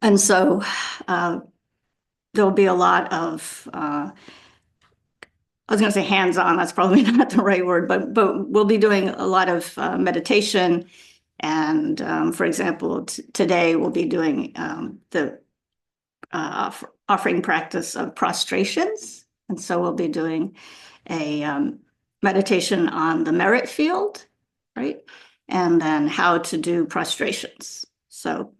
And so there'll be a lot of, I was going to say hands-on, that's probably not the right word, but we'll be doing a lot of meditation. And for example, today we'll be doing the offering practice of prostrations. And so we'll be doing a meditation on the merit field, right? And then how to do prostrations. So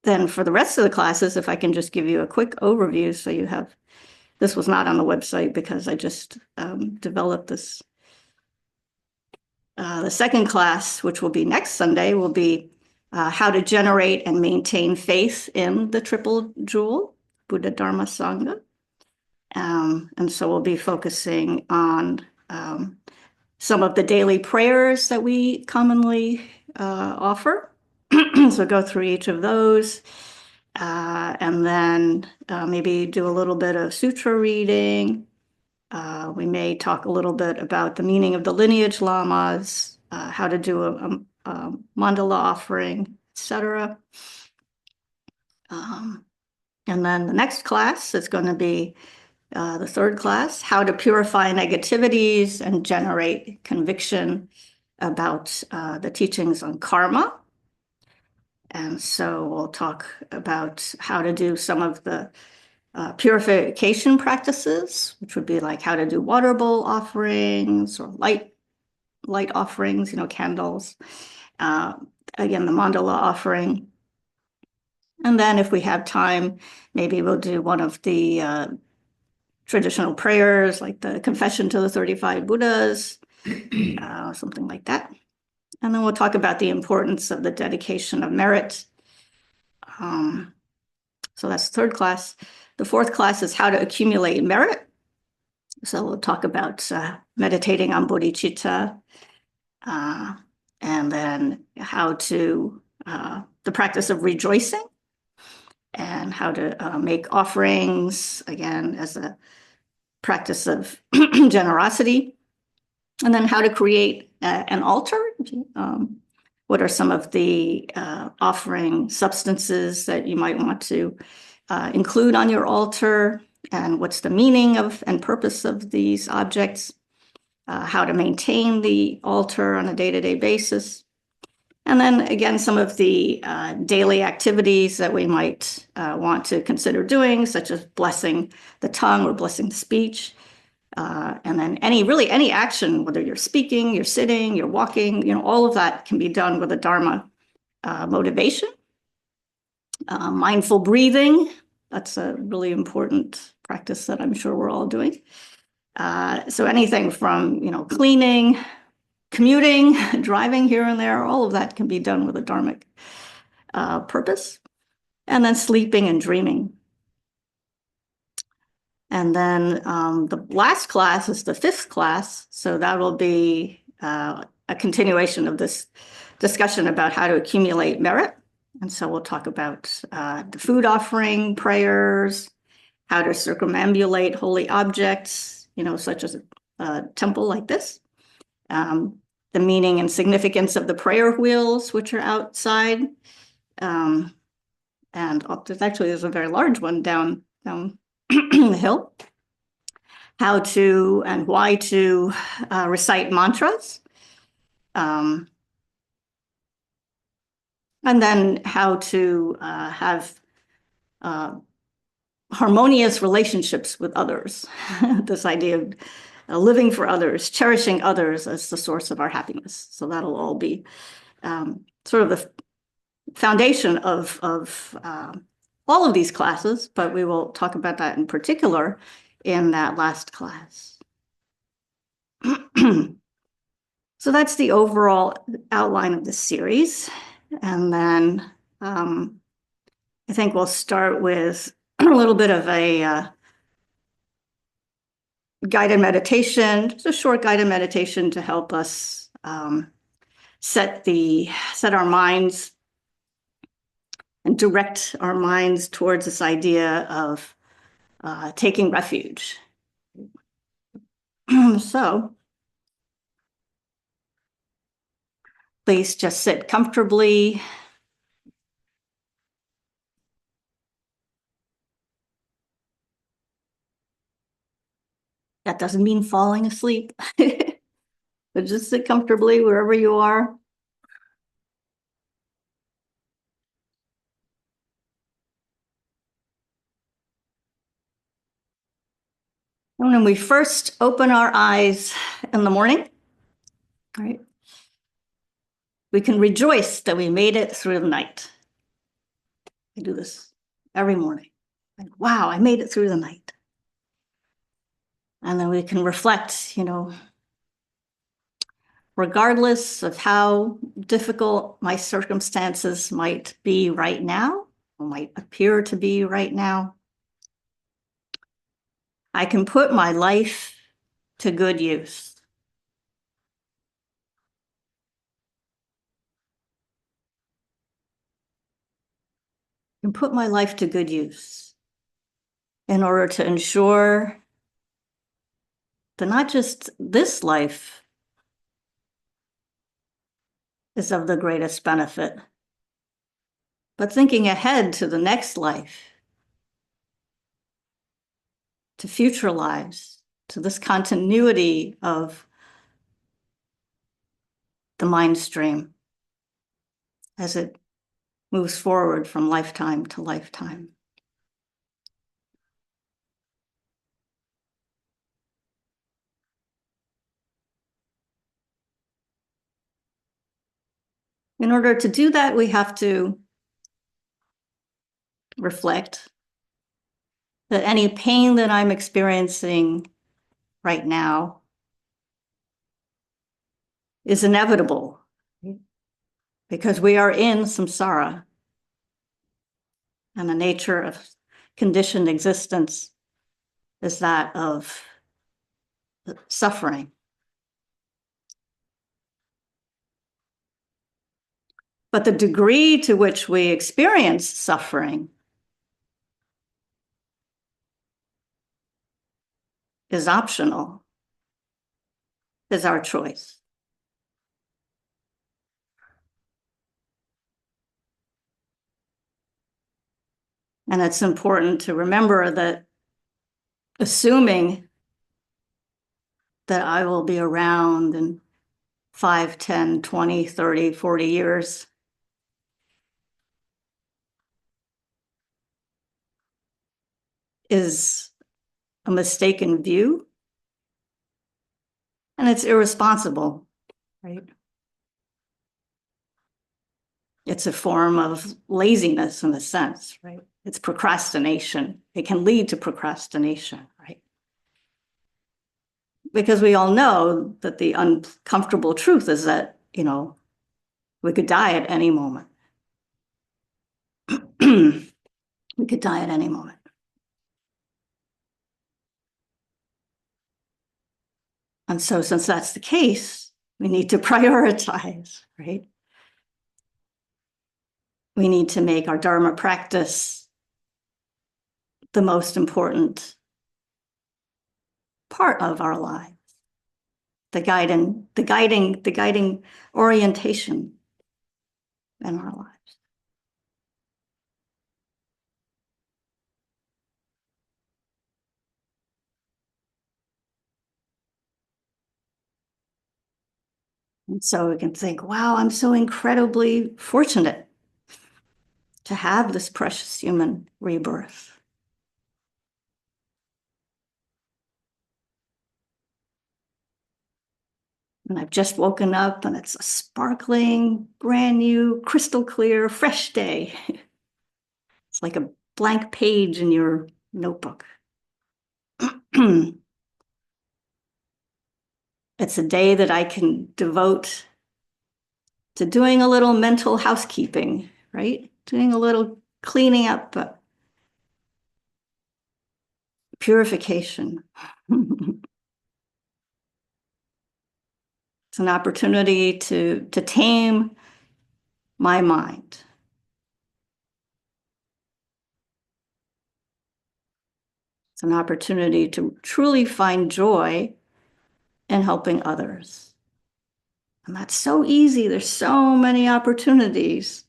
then for the rest of the classes, if I can just give you a quick overview so you have, this was not on the website because I just developed this. The second class, which will be next Sunday, will be how to generate and maintain faith in the triple jewel, Buddha, Dharma, Sangha. And so we'll be focusing on some of the daily prayers that we commonly offer. So go through each of those. And then maybe do a little bit of sutra reading. We may talk a little bit about the meaning of the lineage lamas, how to do a mandala offering, etc. And then the next class is going to be the third class, how to purify negativities and generate conviction about the teachings on karma. And so we'll talk about how to do some of the purification practices, which would be like how to do water bowl offerings or light offerings, candles. Again, the mandala offering. And then if we have time, maybe we'll do one of the traditional prayers, like the Confession to the 35 Buddhas, something like that. And then we'll talk about the importance of the dedication of merit. So that's the third class. The fourth class is how to accumulate merit. So we'll talk about meditating on bodhicitta, and then how to, the practice of rejoicing, and how to make offerings, again, as a practice of generosity. And then how to create an altar. What are some of the offering substances that you might want to include on your altar? And what's the meaning of and purpose of these objects? How to maintain the altar on a day-to-day basis. And then again, some of the daily activities that we might want to consider doing, such as blessing the tongue or blessing the speech. And then any action, whether you're speaking, you're sitting, you're walking, all of that can be done with a Dharma motivation. Mindful breathing, that's a really important practice that I'm sure we're all doing. So anything from, cleaning, commuting, driving here and there, all of that can be done with a dharmic purpose. And then sleeping and dreaming. And then the last class is the fifth class. So that will be a continuation of this discussion about how to accumulate merit. And so we'll talk about the food offering, prayers, how to circumambulate holy objects, such as a temple like this. The meaning and significance of the prayer wheels, which are outside. And there's a very large one down the hill. How to and why to recite mantras. And then how to have harmonious relationships with others. This idea of living for others, cherishing others as the source of our happiness. So that'll all be sort of the foundation of all of these classes, but we will talk about that in particular in that last class. So that's the overall outline of the series. And then I think we'll start with a little bit of a guided meditation, just a short guided meditation to help us set our minds and direct our minds towards this idea of taking refuge. So Please just sit comfortably. That doesn't mean falling asleep, but just sit comfortably wherever you are. And when we first open our eyes in the morning, right, we can rejoice that we made it through the night. I do this every morning. Like, wow, I made it through the night. And then we can reflect, regardless of how difficult my circumstances might be right now, or might appear to be right now, I can put my life to good use. I can put my life to good use in order to ensure that not just this life is of the greatest benefit, but thinking ahead to the next life, to future lives, to this continuity of the mind stream as it moves forward from lifetime to lifetime. In order to do that, we have to reflect that any pain that I'm experiencing right now is inevitable because we are in samsara, and the nature of conditioned existence is that of suffering. But the degree to which we experience suffering is optional, is our choice. And it's important to remember that assuming that I will be around in 5, 10, 20, 30, 40 years is a mistaken view, and it's irresponsible, right? It's a form of laziness in a sense, right? It's procrastination. It can lead to procrastination, right? Because we all know that the uncomfortable truth is that, we could die at any moment. We could die at any moment. And so since that's the case, we need to prioritize, right? We need to make our Dharma practice the most important part of our lives, the guiding orientation in our lives. And so we can think, wow, I'm so incredibly fortunate to have this precious human rebirth. And I've just woken up and it's a sparkling, brand new, crystal clear, fresh day. It's like a blank page in your notebook. It's a day that I can devote to doing a little mental housekeeping, right? Doing a little cleaning up, purification. It's an opportunity to tame my mind. It's an opportunity to truly find joy in helping others. And that's so easy. There's so many opportunities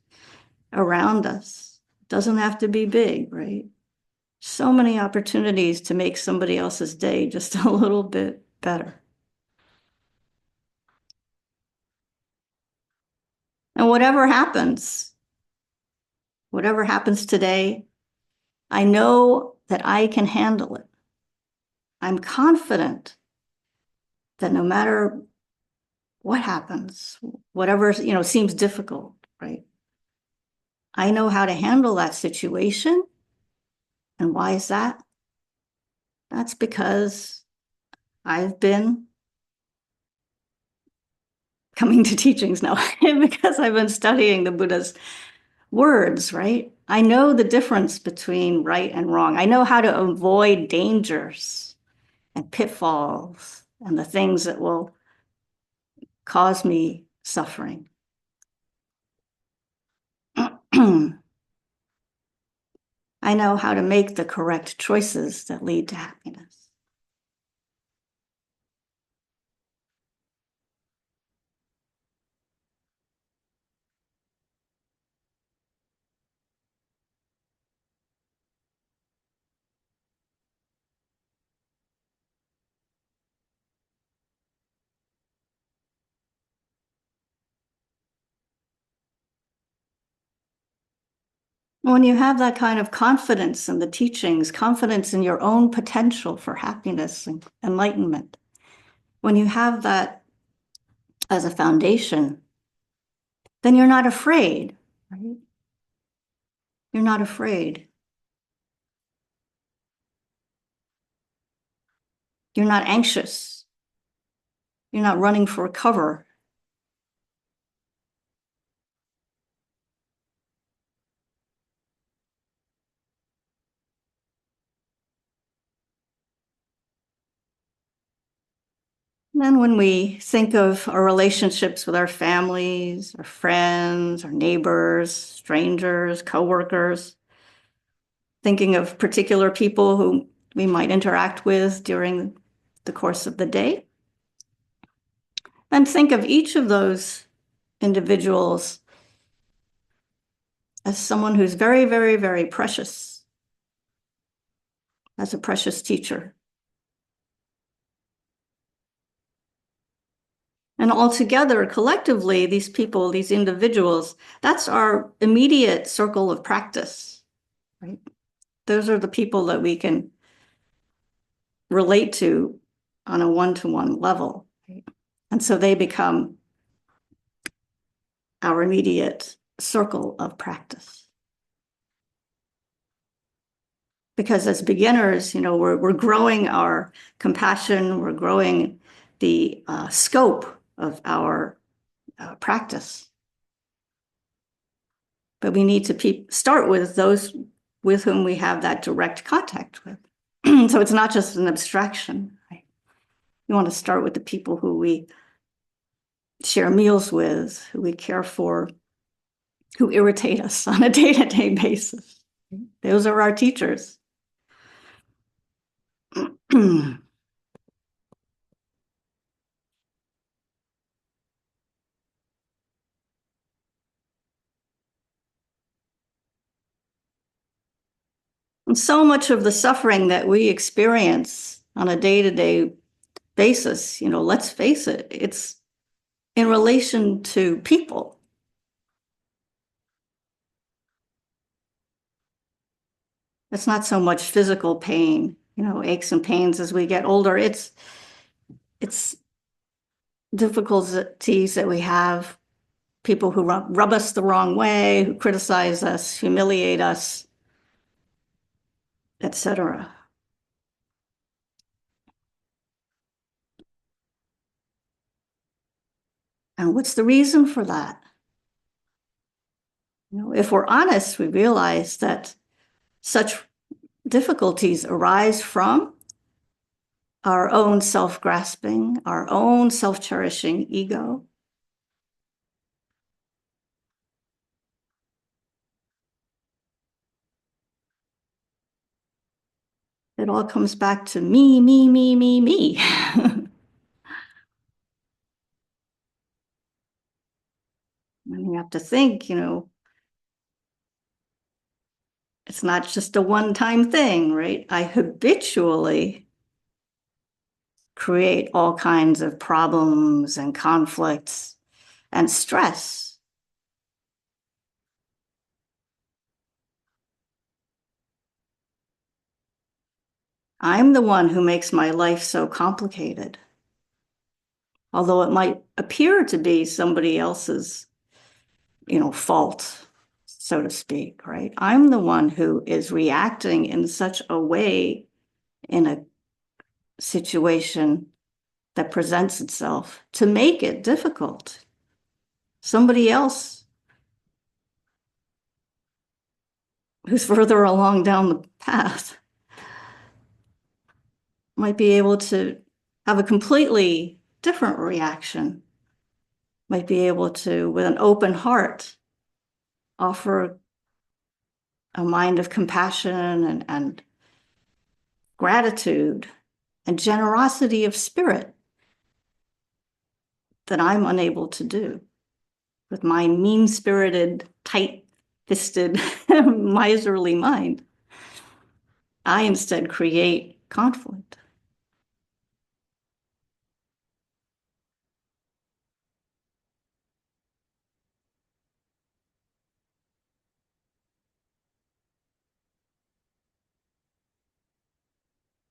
around us. It doesn't have to be big, right? So many opportunities to make somebody else's day just a little bit better. And whatever happens today, I know that I can handle it. I'm confident that no matter what happens, whatever, seems difficult, right? I know how to handle that situation. And why is that? That's because I've been coming to teachings now, because I've been studying the Buddha's words, right? I know the difference between right and wrong. I know how to avoid dangers and pitfalls and the things that will cause me suffering. I know how to make the correct choices that lead to happiness. When you have that kind of confidence in the teachings, confidence in your own potential for happiness and enlightenment, when you have that as a foundation, then you're not afraid, right? You're not afraid. You're not anxious. You're not running for cover. And then when we think of our relationships with our families, our friends, our neighbors, strangers, coworkers, thinking of particular people who we might interact with during the course of the day, and think of each of those individuals as someone who's very, very, very precious, as a precious teacher. And altogether, collectively, these people, these individuals, that's our immediate circle of practice, right? Those are the people that we can relate to on a one-to-one level, right? And so they become our immediate circle of practice. Because as beginners, we're growing our compassion, we're growing the scope of our practice. But we need to start with those with whom we have that direct contact with. So it's not just an abstraction, right? We want to start with the people who we share meals with, who we care for, who irritate us on a day-to-day basis. Those are our teachers. And so much of the suffering that we experience on a day-to-day basis, let's face it, it's in relation to people. It's not so much physical pain, aches and pains as we get older. It's difficulties that we have, people who rub us the wrong way, who criticize us, humiliate us, etc. And what's the reason for that? If we're honest, we realize that such difficulties arise from our own self-grasping, our own self-cherishing ego. It all comes back to me, me, me, me, me. And you have to think, it's not just a one-time thing, right? I habitually create all kinds of problems and conflicts and stress. I'm the one who makes my life so complicated, although it might appear to be somebody else's, fault, so to speak, right? I'm the one who is reacting in such a way in a situation that presents itself to make it difficult. Somebody else who's further along down the path might be able to have a completely different reaction, might be able to, with an open heart, offer a mind of compassion and gratitude and generosity of spirit that I'm unable to do with my mean-spirited, tight-fisted, miserly mind. I instead create conflict.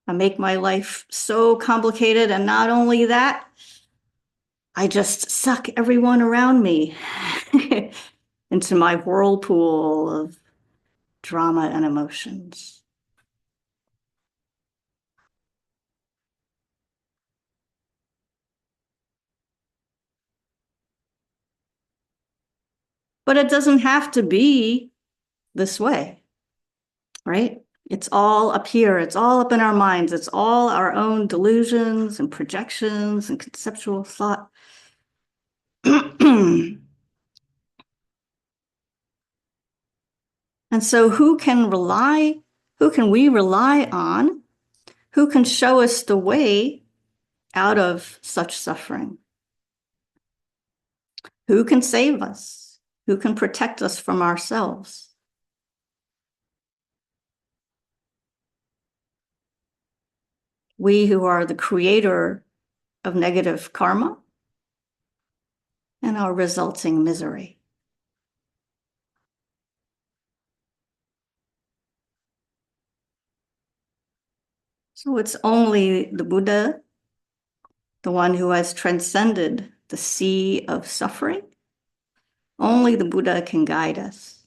I make my life so complicated, and not only that, I just suck everyone around me into my whirlpool of drama and emotions. But it doesn't have to be this way, right? It's all up here. It's all up in our minds. It's all our own delusions and projections and conceptual thought. And so who can we rely on? Who can show us the way out of such suffering? Who can save us? Who can protect us from ourselves? We who are the creator of negative karma and our resulting misery. So it's only the Buddha, the one who has transcended the sea of suffering. Only the Buddha can guide us.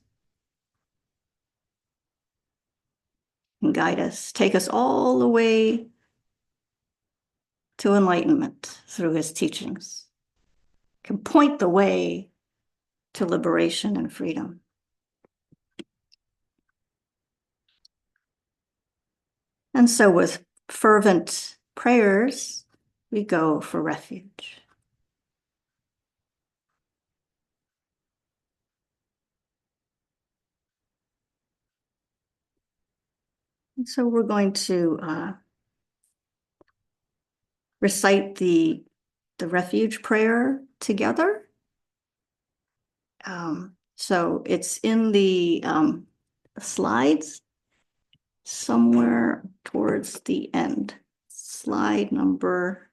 Take us all the way to enlightenment through his teachings, can point the way to liberation and freedom. And so with fervent prayers, we go for refuge. And so we're going to recite the refuge prayer together. So it's in the slides somewhere towards the end. Slide number.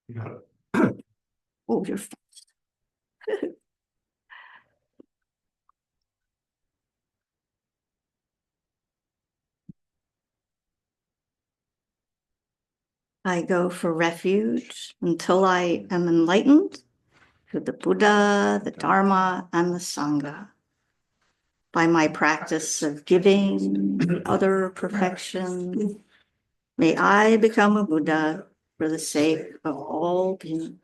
You got it. Oh, you're fast. I go for refuge until I am enlightened through the Buddha, the Dharma, and the Sangha. By my practice of giving, other perfection, may I become a Buddha for the sake of all beings.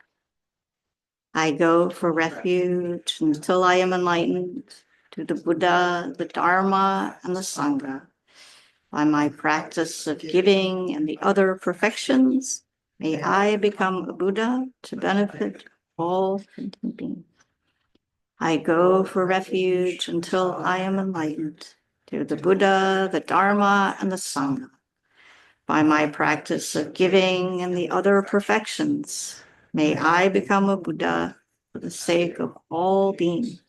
I go for refuge until I am enlightened to the Buddha, the Dharma, and the Sangha. By my practice of giving and the other perfections, may I become a Buddha to benefit all sentient beings. I go for refuge until I am enlightened to the Buddha, the Dharma, and the Sangha. By my practice of giving and the other perfections, may I become a Buddha for the sake of all beings.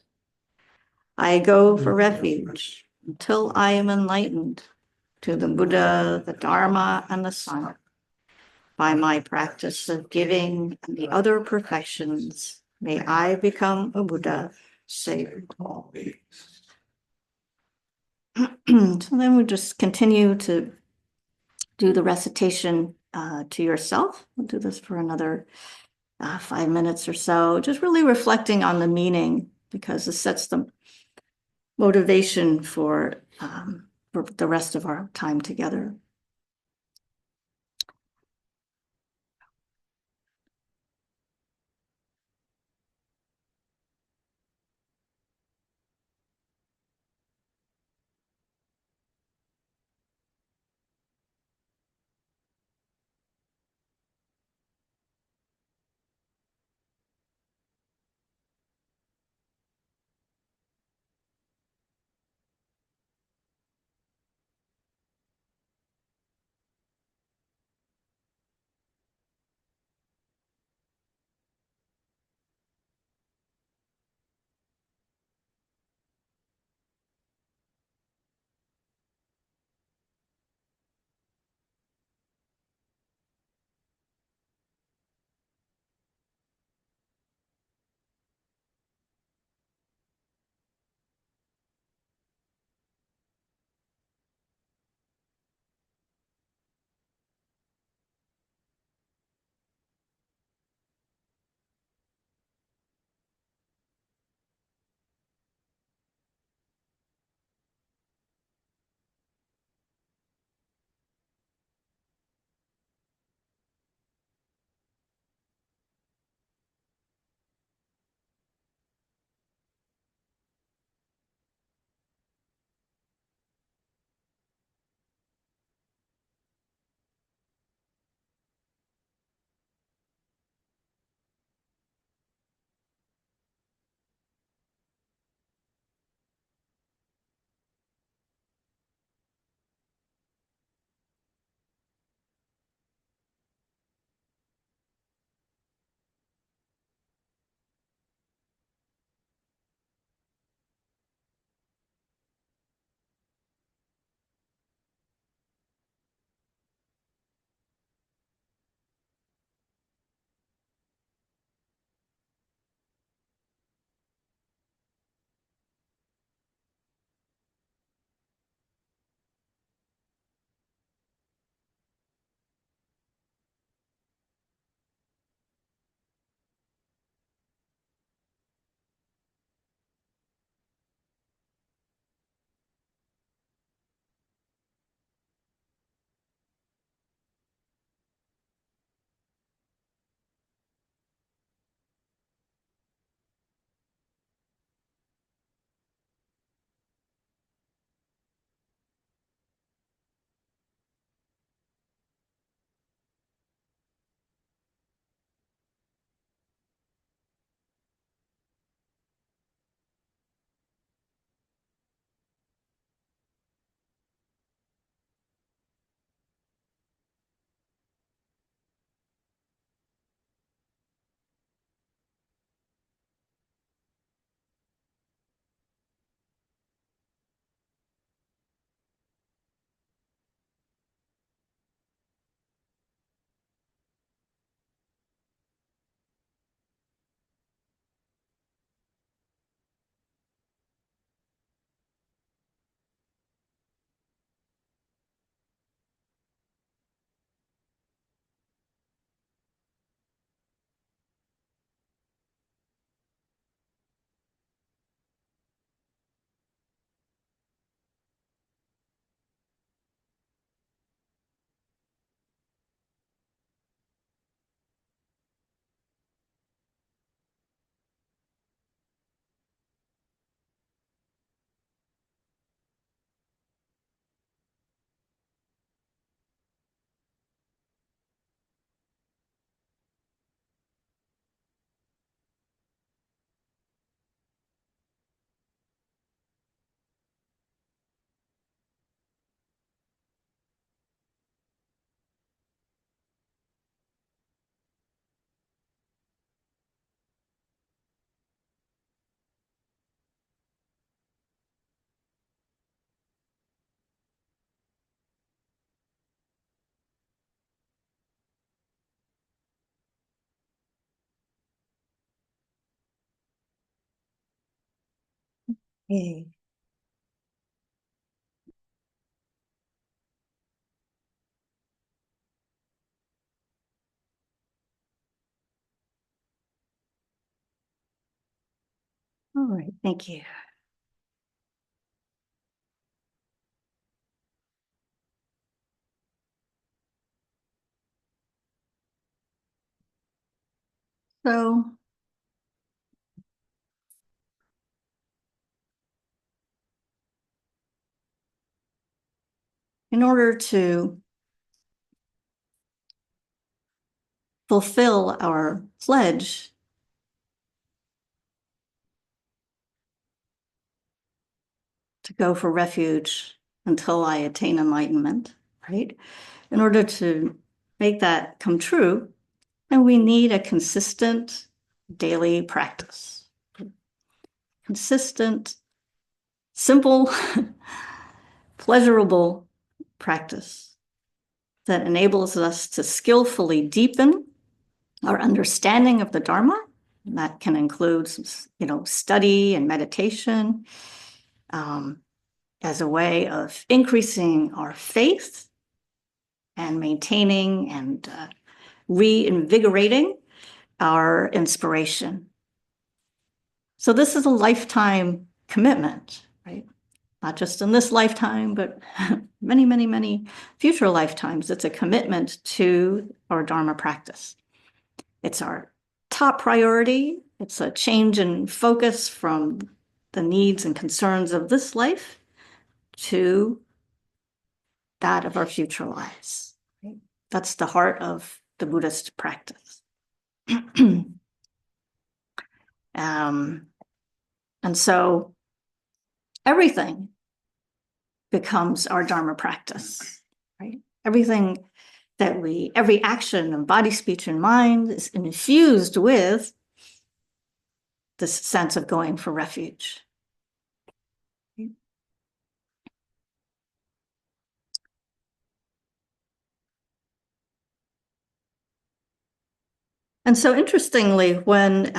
I go for refuge until I am enlightened to the Buddha, the Dharma, and the Sangha. By my practice of giving and the other perfections, may I become a Buddha, save all beings. So then we just continue to do the recitation to yourself. We'll do this for another 5 minutes or so, just really reflecting on the meaning, because this sets the motivation for the rest of our time together. Yay. All right, thank you. So in order to fulfill our pledge to go for refuge until I attain enlightenment, right? In order to make that come true, and we need a consistent daily practice. Consistent, simple, pleasurable practice that enables us to skillfully deepen our understanding of the Dharma. And that can include, study and meditation, as a way of increasing our faith and maintaining and reinvigorating our inspiration. So this is a lifetime commitment, right? Not just in this lifetime, but many, many, many future lifetimes. It's a commitment to our Dharma practice. It's our top priority. It's a change in focus from the needs and concerns of this life to that of our future lives. Right? That's the heart of the Buddhist practice. And so everything becomes our Dharma practice, right? Every action of body, speech, and mind is infused with this sense of going for refuge. And so interestingly, when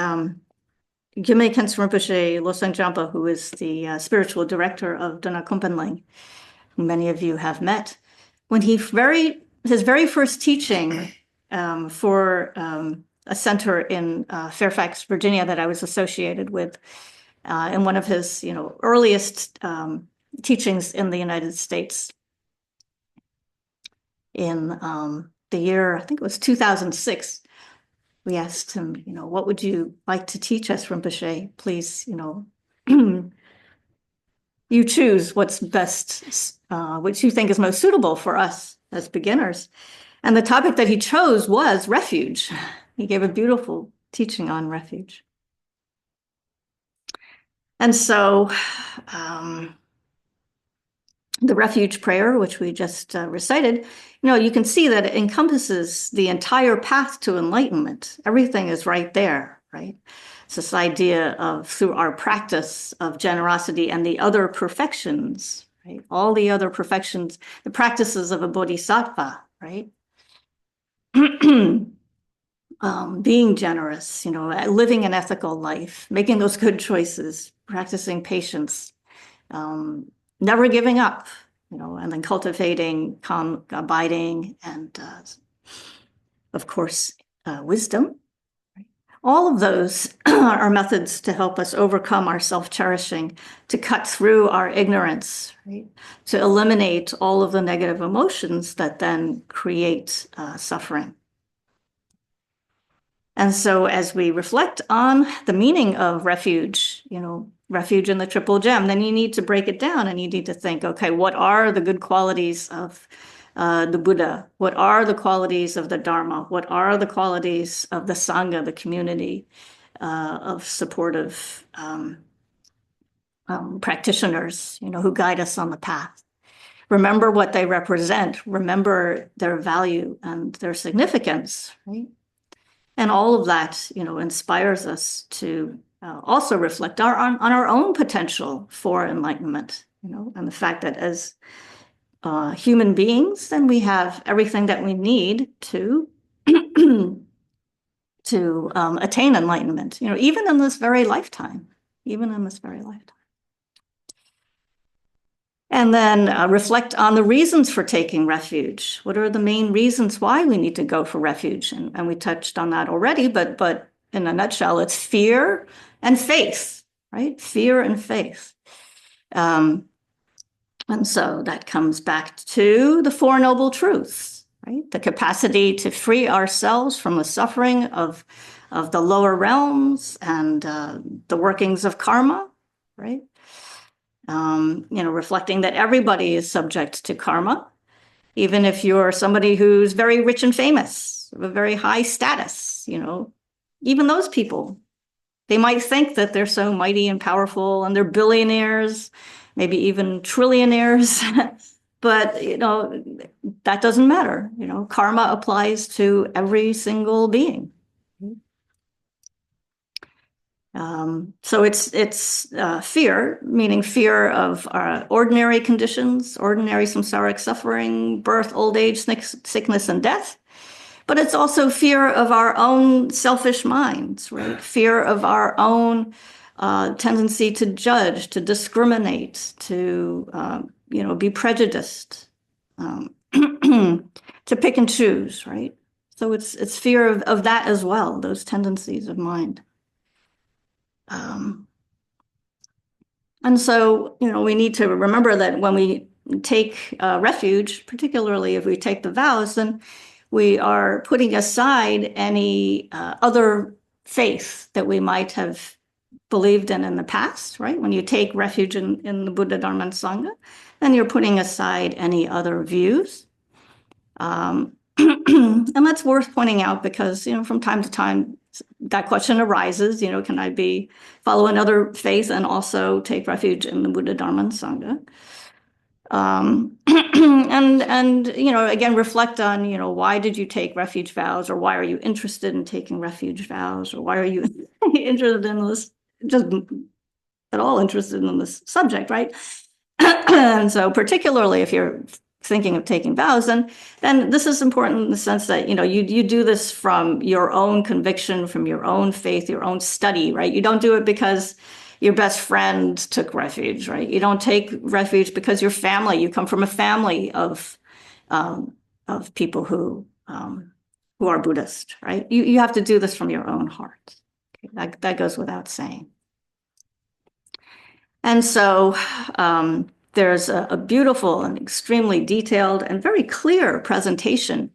Gyime Khensen Rinpoche Losang Jampa, who is the spiritual director of Dona Kumpanling, who many of you have met, when his very first teaching for a center in Fairfax, Virginia, that I was associated with, in one of his earliest teachings in the United States, in the year, I think it was 2006. We asked him, what would you like to teach us, Rinpoche? Please, you choose what's best, which you think is most suitable for us as beginners. And the topic that he chose was refuge. He gave a beautiful teaching on refuge. And so the refuge prayer, which we just recited, you can see that it encompasses the entire path to enlightenment. Everything is right there, right? It's this idea of, through our practice of generosity and the other perfections, right? All the other perfections, the practices of a bodhisattva, right? Being generous, living an ethical life, making those good choices, practicing patience, never giving up, and then cultivating calm abiding and, of course, wisdom. All of those are methods to help us overcome our self-cherishing, to cut through our ignorance, right? To eliminate all of the negative emotions that then create suffering. And so as we reflect on the meaning of refuge, refuge in the triple gem, then you need to break it down and you need to think, okay, what are the good qualities of the Buddha? What are the qualities of the Dharma? What are the qualities of the Sangha, the community of supportive practitioners, who guide us on the path? Remember what they represent. Remember their value and their significance, right? And all of that, inspires us to also reflect on our own potential for enlightenment, and the fact that as human beings, then we have everything that we need to attain enlightenment, even in this very lifetime, And then reflect on the reasons for taking refuge. What are the main reasons why we need to go for refuge? And we touched on that already, but in a nutshell, it's fear and faith, right? Fear and faith. And so that comes back to the Four Noble Truths, right? The capacity to free ourselves from the suffering of the lower realms and the workings of karma, right? Reflecting that everybody is subject to karma, even if you're somebody who's very rich and famous, of a very high status, even those people, they might think that they're so mighty and powerful and they're billionaires, maybe even trillionaires. But, that doesn't matter. Karma applies to every single being. So it's fear, meaning fear of ordinary conditions, ordinary samsaric suffering, birth, old age, sickness, and death. But it's also fear of our own selfish minds, right? Fear of our own tendency to judge, to discriminate, to be prejudiced, to pick and choose, right? So it's fear of that as well, those tendencies of mind. And so, we need to remember that when we take refuge, particularly if we take the vows, then we are putting aside any other faith that we might have believed in the past, right? When you take refuge in the Buddha, Dharma, and Sangha, then you're putting aside any other views. And that's worth pointing out because, from time to time, that question arises, can I follow another faith and also take refuge in the Buddha, Dharma, and Sangha? And again, reflect on, why did you take refuge vows, or why are you interested in taking refuge vows, or why are you interested in this, just at all interested in this subject, right? And so particularly if you're thinking of taking vows, then this is important in the sense that, you do this from your own conviction, from your own faith, your own study, right? You don't do it because your best friend took refuge, right? You don't take refuge because your family, you come from a family of people who are Buddhist, right? You have to do this from your own heart. Okay, that goes without saying. And so there's a beautiful and extremely detailed and very clear presentation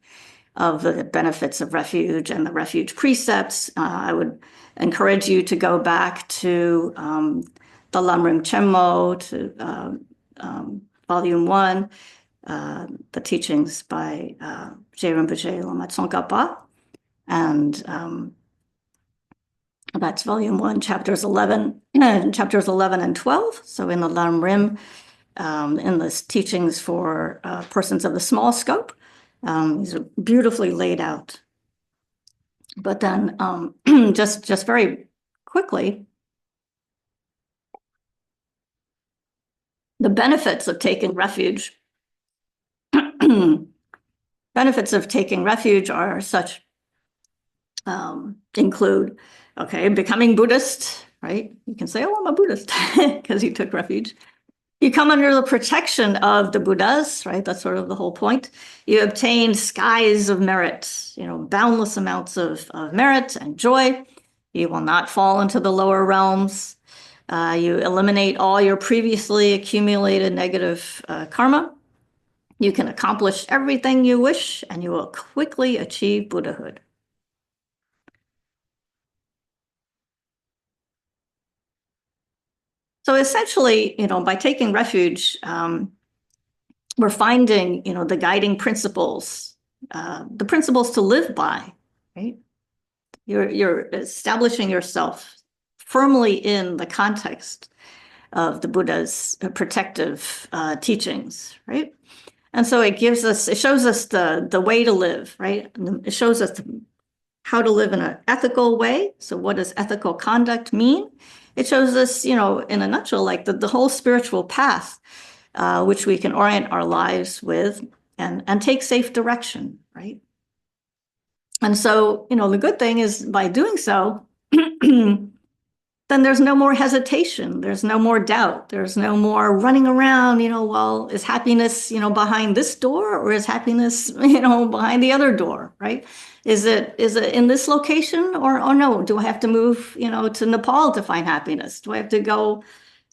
of the benefits of refuge and the refuge precepts. I would encourage you to go back to the Lamrim Chenmo, to Volume 1, the teachings by Je Rinpoche Lama Tsongkhapa, and that's Volume 1, chapters 11 and 12. So in the Lamrim, in the teachings for persons of the small scope, these are beautifully laid out. But then just very quickly, the benefits of taking refuge. Benefits of taking refuge are such, include, becoming Buddhist, right? You can say, oh, I'm a Buddhist because you took refuge. You come under the protection of the Buddhas, right? That's sort of the whole point. You obtain skies of merit, boundless amounts of merit and joy. You will not fall into the lower realms. You eliminate all your previously accumulated negative karma. You can accomplish everything you wish, and you will quickly achieve Buddhahood. So essentially, by taking refuge, we're finding, the guiding principles, the principles to live by, right? You're establishing yourself firmly in the context of the Buddha's protective teachings, right? And so it shows us the way to live, right? It shows us how to live in an ethical way. So what does ethical conduct mean? It shows us, in a nutshell, like the whole spiritual path, which we can orient our lives with and take safe direction, right? And so, the good thing is by doing so, then there's no more hesitation. There's no more doubt. There's no more running around, well, is happiness, behind this door or is happiness, behind the other door, right? Is it in this location or no? Do I have to move, to Nepal to find happiness? Do I have to go,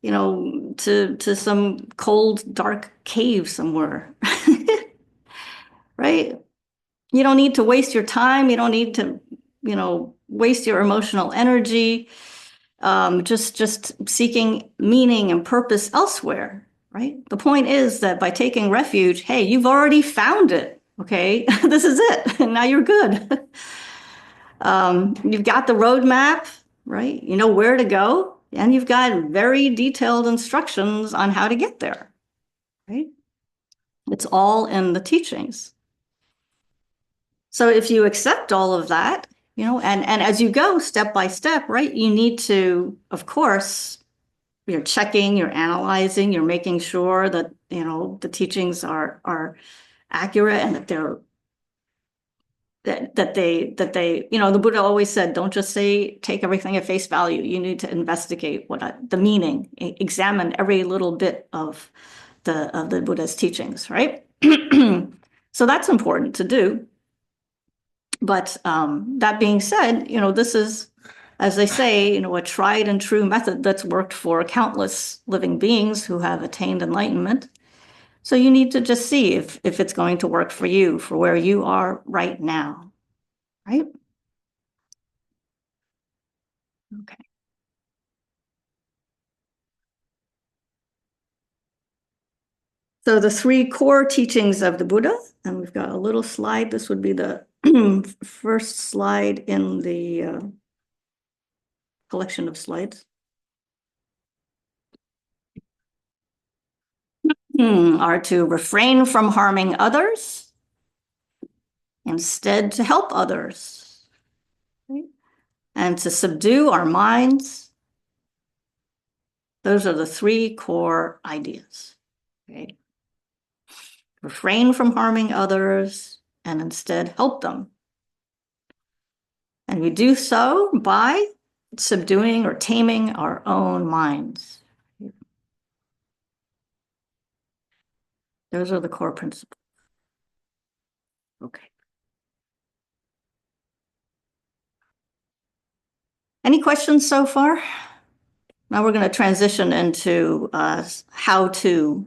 to some cold, dark cave somewhere? Right? You don't need to waste your time. You don't need to, waste your emotional energy, just seeking meaning and purpose elsewhere, right? The point is that by taking refuge, hey, you've already found it. Okay, this is it. And now you're good. You've got the roadmap, right? You know where to go, and you've got very detailed instructions on how to get there, right? It's all in the teachings. So if you accept all of that, and as you go step by step, right, you need to, of course, you're checking, you're analyzing, you're making sure that, the teachings are accurate and that they're that they the Buddha always said, don't just say take everything at face value. You need to investigate the meaning, examine every little bit of the Buddha's teachings, right? So that's important to do. But that being said, this is, as they say, a tried and true method that's worked for countless living beings who have attained enlightenment. So you need to just see if it's going to work for you, for where you are right now, right? Okay. So the three core teachings of the Buddha, and we've got a little slide. This would be the first slide in the collection of slides. Are to refrain from harming others, instead to help others, right? And to subdue our minds. Those are the three core ideas. Okay? Refrain from harming others and instead help them. And we do so by subduing or taming our own minds. Those are the core principles. Okay. Any questions so far? Now we're going to transition into how to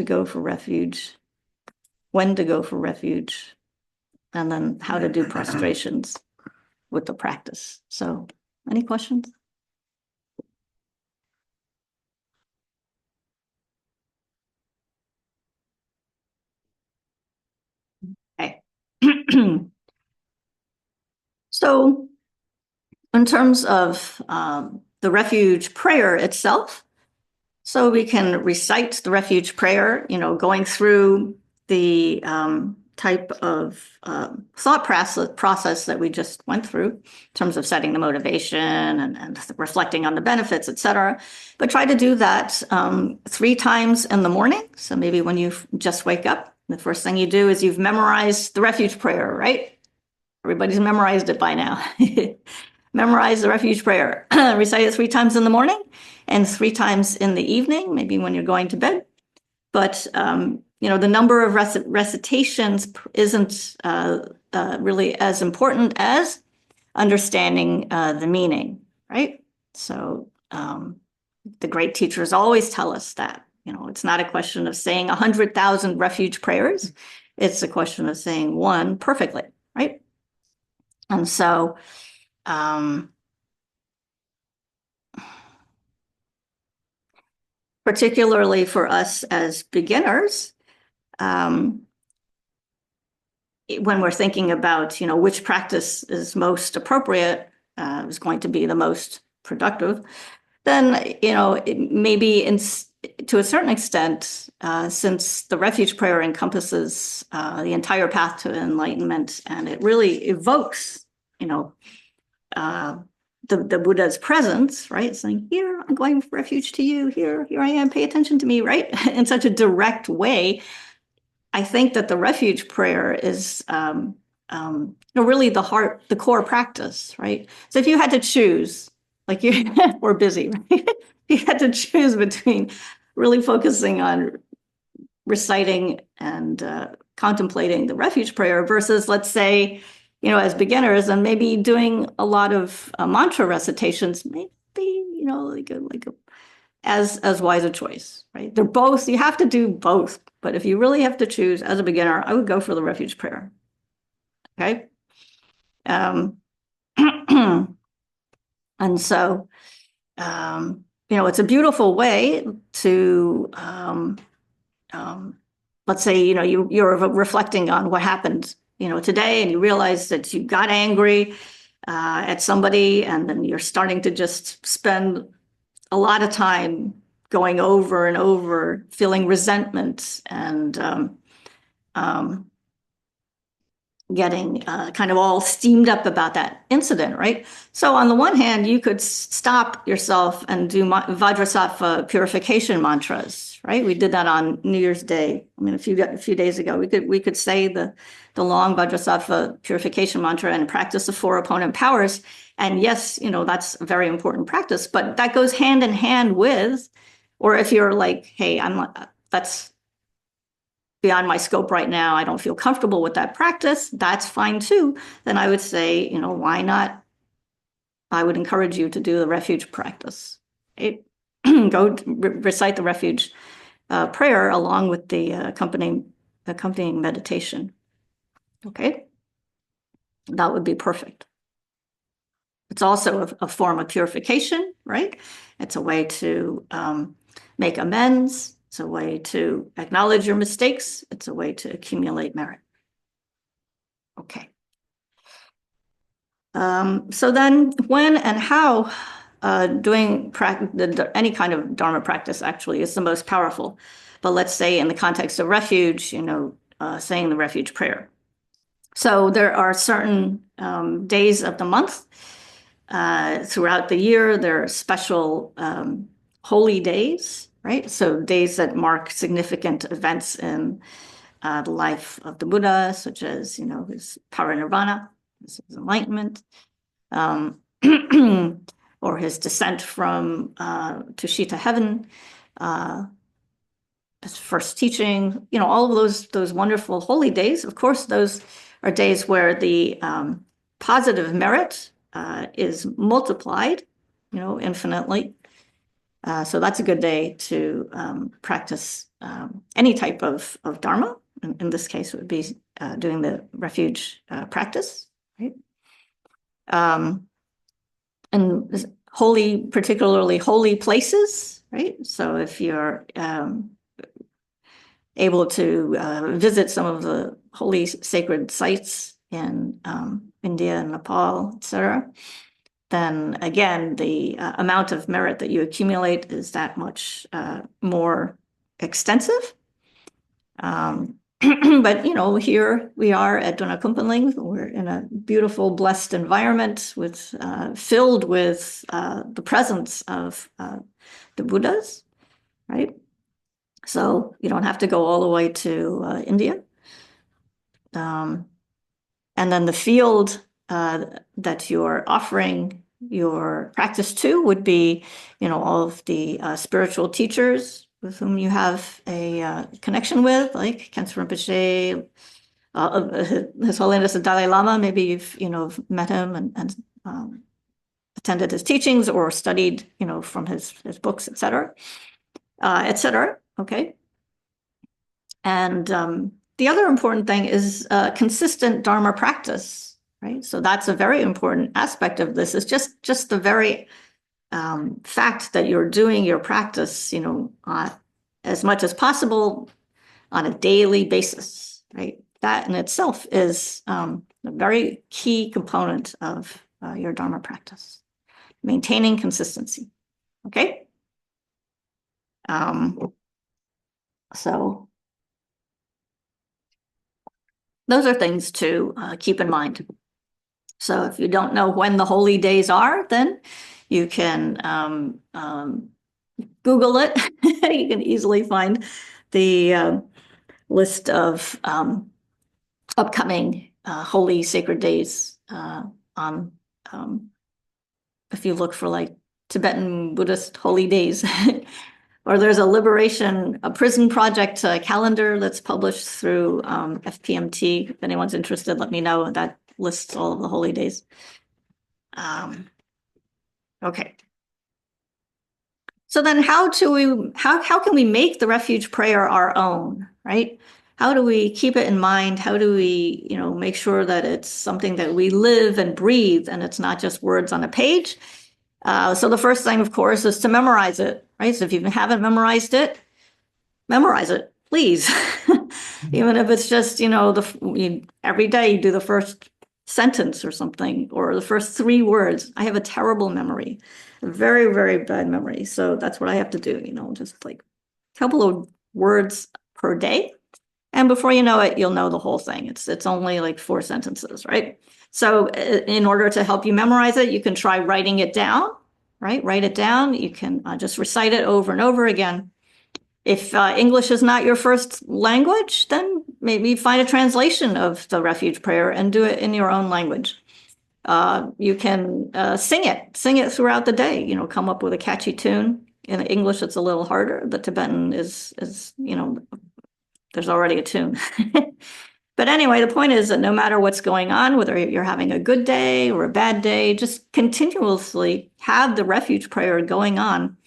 go for refuge, when to go for refuge, and then how to do prostrations with the practice. So, any questions? Okay. So, in terms of the refuge prayer itself, so we can recite the refuge prayer, going through the type of thought process that we just went through in terms of setting the motivation and reflecting on the benefits, etc. But try to do that 3 times in the morning. So maybe when you just wake up, the first thing you do is you've memorized the refuge prayer, right? Everybody's memorized it by now. Memorize the refuge prayer. Recite it 3 times in the morning and 3 times in the evening, maybe when you're going to bed. But the number of recitations isn't really as important as understanding the meaning, right? So the great teachers always tell us that, it's not a question of saying 100,000 refuge prayers. It's a question of saying one perfectly, right? And so particularly for us as beginners, when we're thinking about, which practice is most appropriate, is going to be the most productive, then, maybe to a certain extent, since the refuge prayer encompasses the entire path to enlightenment, and it really evokes, the Buddha's presence, right? Saying, here, I'm going for refuge to you. Here I am, pay attention to me, right? In such a direct way. I think that the refuge prayer is really the core practice, right? So if you had to choose, like we're busy, right? If you had to choose between really focusing on reciting and contemplating the refuge prayer versus, let's say, as beginners and maybe doing a lot of mantra recitations, maybe, like a as wise a choice, right? They're both, you have to do both. But if you really have to choose as a beginner, I would go for the refuge prayer. Okay. Um, and so, it's a beautiful way to, let's say, you're reflecting on what happened, today, and you realize that you got angry at somebody, and then you're starting to just spend a lot of time going over and over, feeling resentment and um, getting kind of all steamed up about that incident, right? So on the one hand, you could stop yourself and do Vajrasattva purification mantras, right? We did that on New Year's Day. I mean, a few days ago, we could say the long Vajrasattva purification mantra and practice the four opponent powers. And yes, that's a very important practice, but that goes hand in hand with, or if you're like, hey, that's beyond my scope right now, I don't feel comfortable with that practice, that's fine too. Then I would say, why not? I would encourage you to do the refuge practice. Go recite the refuge prayer along with the accompanying meditation. Okay, that would be perfect. It's also a form of purification, right? It's a way to make amends. It's a way to acknowledge your mistakes. It's a way to accumulate merit. Okay. So then when and how doing any kind of Dharma practice actually is the most powerful. But let's say in the context of refuge, saying the refuge prayer. So there are certain days of the month throughout the year. There are special holy days, right? So days that mark significant events in the life of the Buddha, such as, his parinirvana, his enlightenment, or his descent from Tushita heaven, his first teaching, all of those wonderful holy days. Of course, those are days where the positive merit is multiplied, infinitely. So that's a good day to practice any type of Dharma. In this case, it would be doing the refuge practice, right? And particularly holy places, right? So if you're able to visit some of the holy sacred sites in India and Nepal, etc., then again, the amount of merit that you accumulate is that much more extensive. But, here we are at Donakumpanling. We're in a beautiful, blessed environment filled with the presence of the Buddhas, right? So you don't have to go all the way to India. And then the field that you're offering your practice to would be, all of the spiritual teachers with whom you have a connection with, like Khensa Rinpoche, His Holiness the Dalai Lama. Maybe you've, met him and attended his teachings or studied, from his books, et cetera, et cetera. Okay. And the other important thing is consistent Dharma practice, right? So that's a very important aspect of this. Is just the very fact that you're doing your practice, as much as possible on a daily basis, right? That in itself is a very key component of your Dharma practice, maintaining consistency. Okay. So those are things to keep in mind. So if you don't know when the holy days are, then you can Google it. You can easily find the list of upcoming holy sacred days on if you look for like Tibetan Buddhist holy days. Or there's a prison project calendar that's published through FPMT. If anyone's interested, let me know. That lists all of the holy days. Okay. So then how can we make the refuge prayer our own, right? How do we keep it in mind? How do we, make sure that it's something that we live and breathe and it's not just words on a page? So the first thing, of course, is to memorize it, right? So if you haven't memorized it, memorize it, please. Even if it's just, every day you do the first sentence or something, or the first 3 words. I have a terrible memory, a very, very bad memory. So that's what I have to do, just like a couple of words per day. And before you know it, you'll know the whole thing. It's only like 4 sentences, right? So in order to help you memorize it, you can try writing it down, right? Write it down. You can just recite it over and over again. If English is not your first language, then maybe find a translation of the refuge prayer and do it in your own language. You can sing it throughout the day, come up with a catchy tune. In English, it's a little harder. The Tibetan is there's already a tune. But anyway, the point is that no matter what's going on, whether you're having a good day or a bad day, just continuously have the refuge prayer going on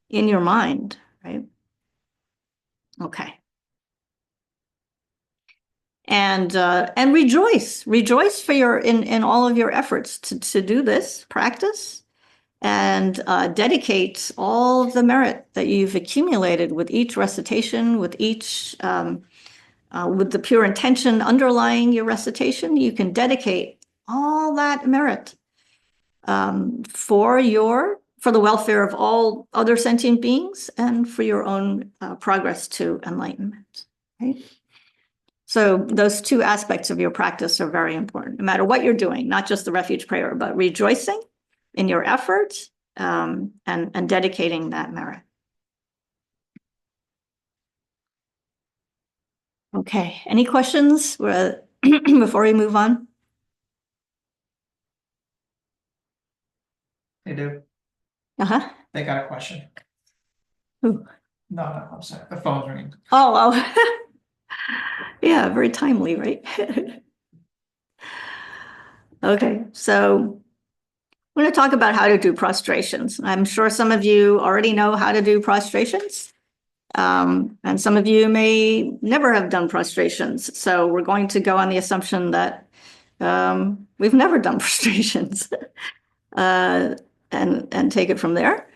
in your mind, right? Okay. And rejoice for in all of your efforts to do this practice, and dedicate all of the merit that you've accumulated with each recitation, with the pure intention underlying your recitation. You can dedicate all that merit for the welfare of all other sentient beings and for your own progress to enlightenment, right? So those 2 aspects of your practice are very important, no matter what you're doing, not just the refuge prayer, but rejoicing in your effort and dedicating that merit. Okay, any questions before we move on? They do. Uh-huh. They got a question. Who? No, I'm sorry. The phone's ringing. Oh. Yeah, very timely, right? Okay, so we're going to talk about how to do prostrations. I'm sure some of you already know how to do prostrations, and some of you may never have done prostrations. So we're going to go on the assumption that we've never done prostrations, and take it from there.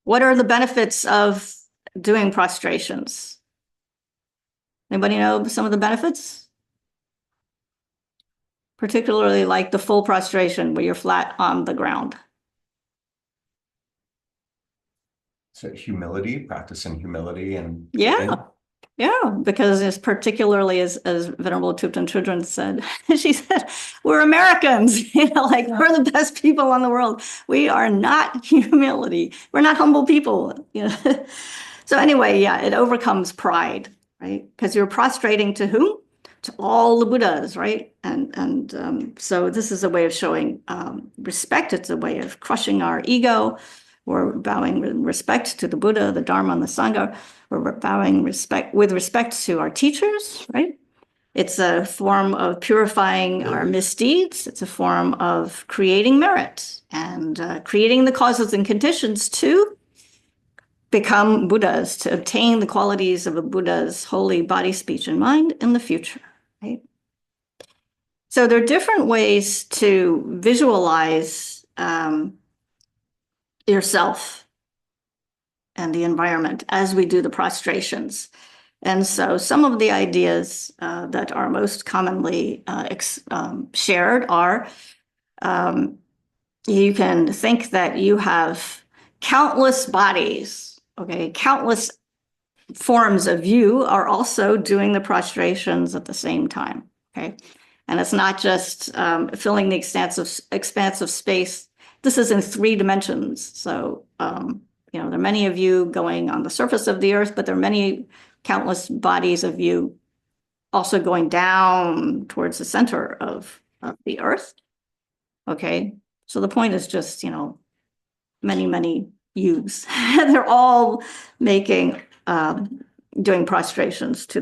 What are the benefits of doing prostrations? Anybody know some of the benefits? Particularly like the full prostration where you're flat on the ground. So humility, practicing humility and Yeah, because it's particularly as Venerable Thupten Trudren said, she said, we're Americans, like we're the best people on the world. We are not humility. We're not humble people. So anyway, yeah, it overcomes pride, right? Because you're prostrating to whom? To all the Buddhas, right? And so this is a way of showing respect. It's a way of crushing our ego. We're bowing with respect to the Buddha, the Dharma, and the Sangha. We're bowing with respect to our teachers, right? It's a form of purifying our misdeeds. It's a form of creating merit and creating the causes and conditions to become Buddhas, to obtain the qualities of a Buddha's holy body, speech, and mind in the future, right? So there are different ways to visualize yourself and the environment as we do the prostrations. And so some of the ideas that are most commonly shared are you can think that you have countless bodies, okay? Countless forms of you are also doing the prostrations at the same time, okay? And it's not just filling the expanse of space. This is in 3 dimensions. So, there are many of you going on the surface of the earth, but there are many countless bodies of you also going down towards the center of the earth. Okay, so the point is just, you know, many, many yous. They're all making, doing prostrations to